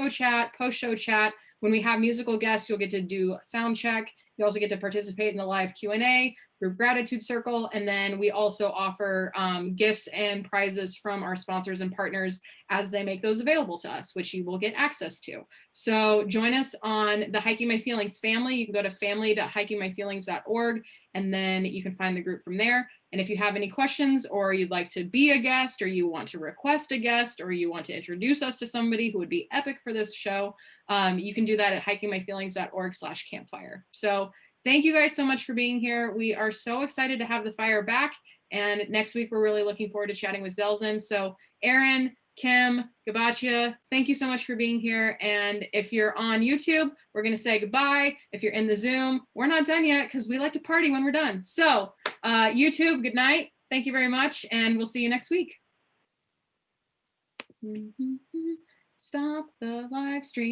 chat, post-show chat. When we have musical guests, you'll get to do sound check. You also get to participate in the live Q&A, group gratitude circle, and then we also offer gifts and prizes from our sponsors and partners as they make those available to us, which you will get access to. So join us on the Hiking My Feelings family. You can go to family.hikingmyfeelings.org, and then you can find the group from there. And if you have any questions, or you'd like to be a guest, or you want to request a guest, or you want to introduce us to somebody who would be epic for this show, you can do that at hikingmyfeelings.org/campfire. So thank you guys so much for being here. We are so excited to have the fire back. And next week, we're really looking forward to chatting with Zelzin. So Erin, Kim, Gabaccia, thank you so much for being here. And if you're on YouTube, we're going to say goodbye. If you're in the Zoom, we're not done yet because we like to party when we're done. So YouTube, good night. Thank you very much. And we'll see you next week. Stop the live stream.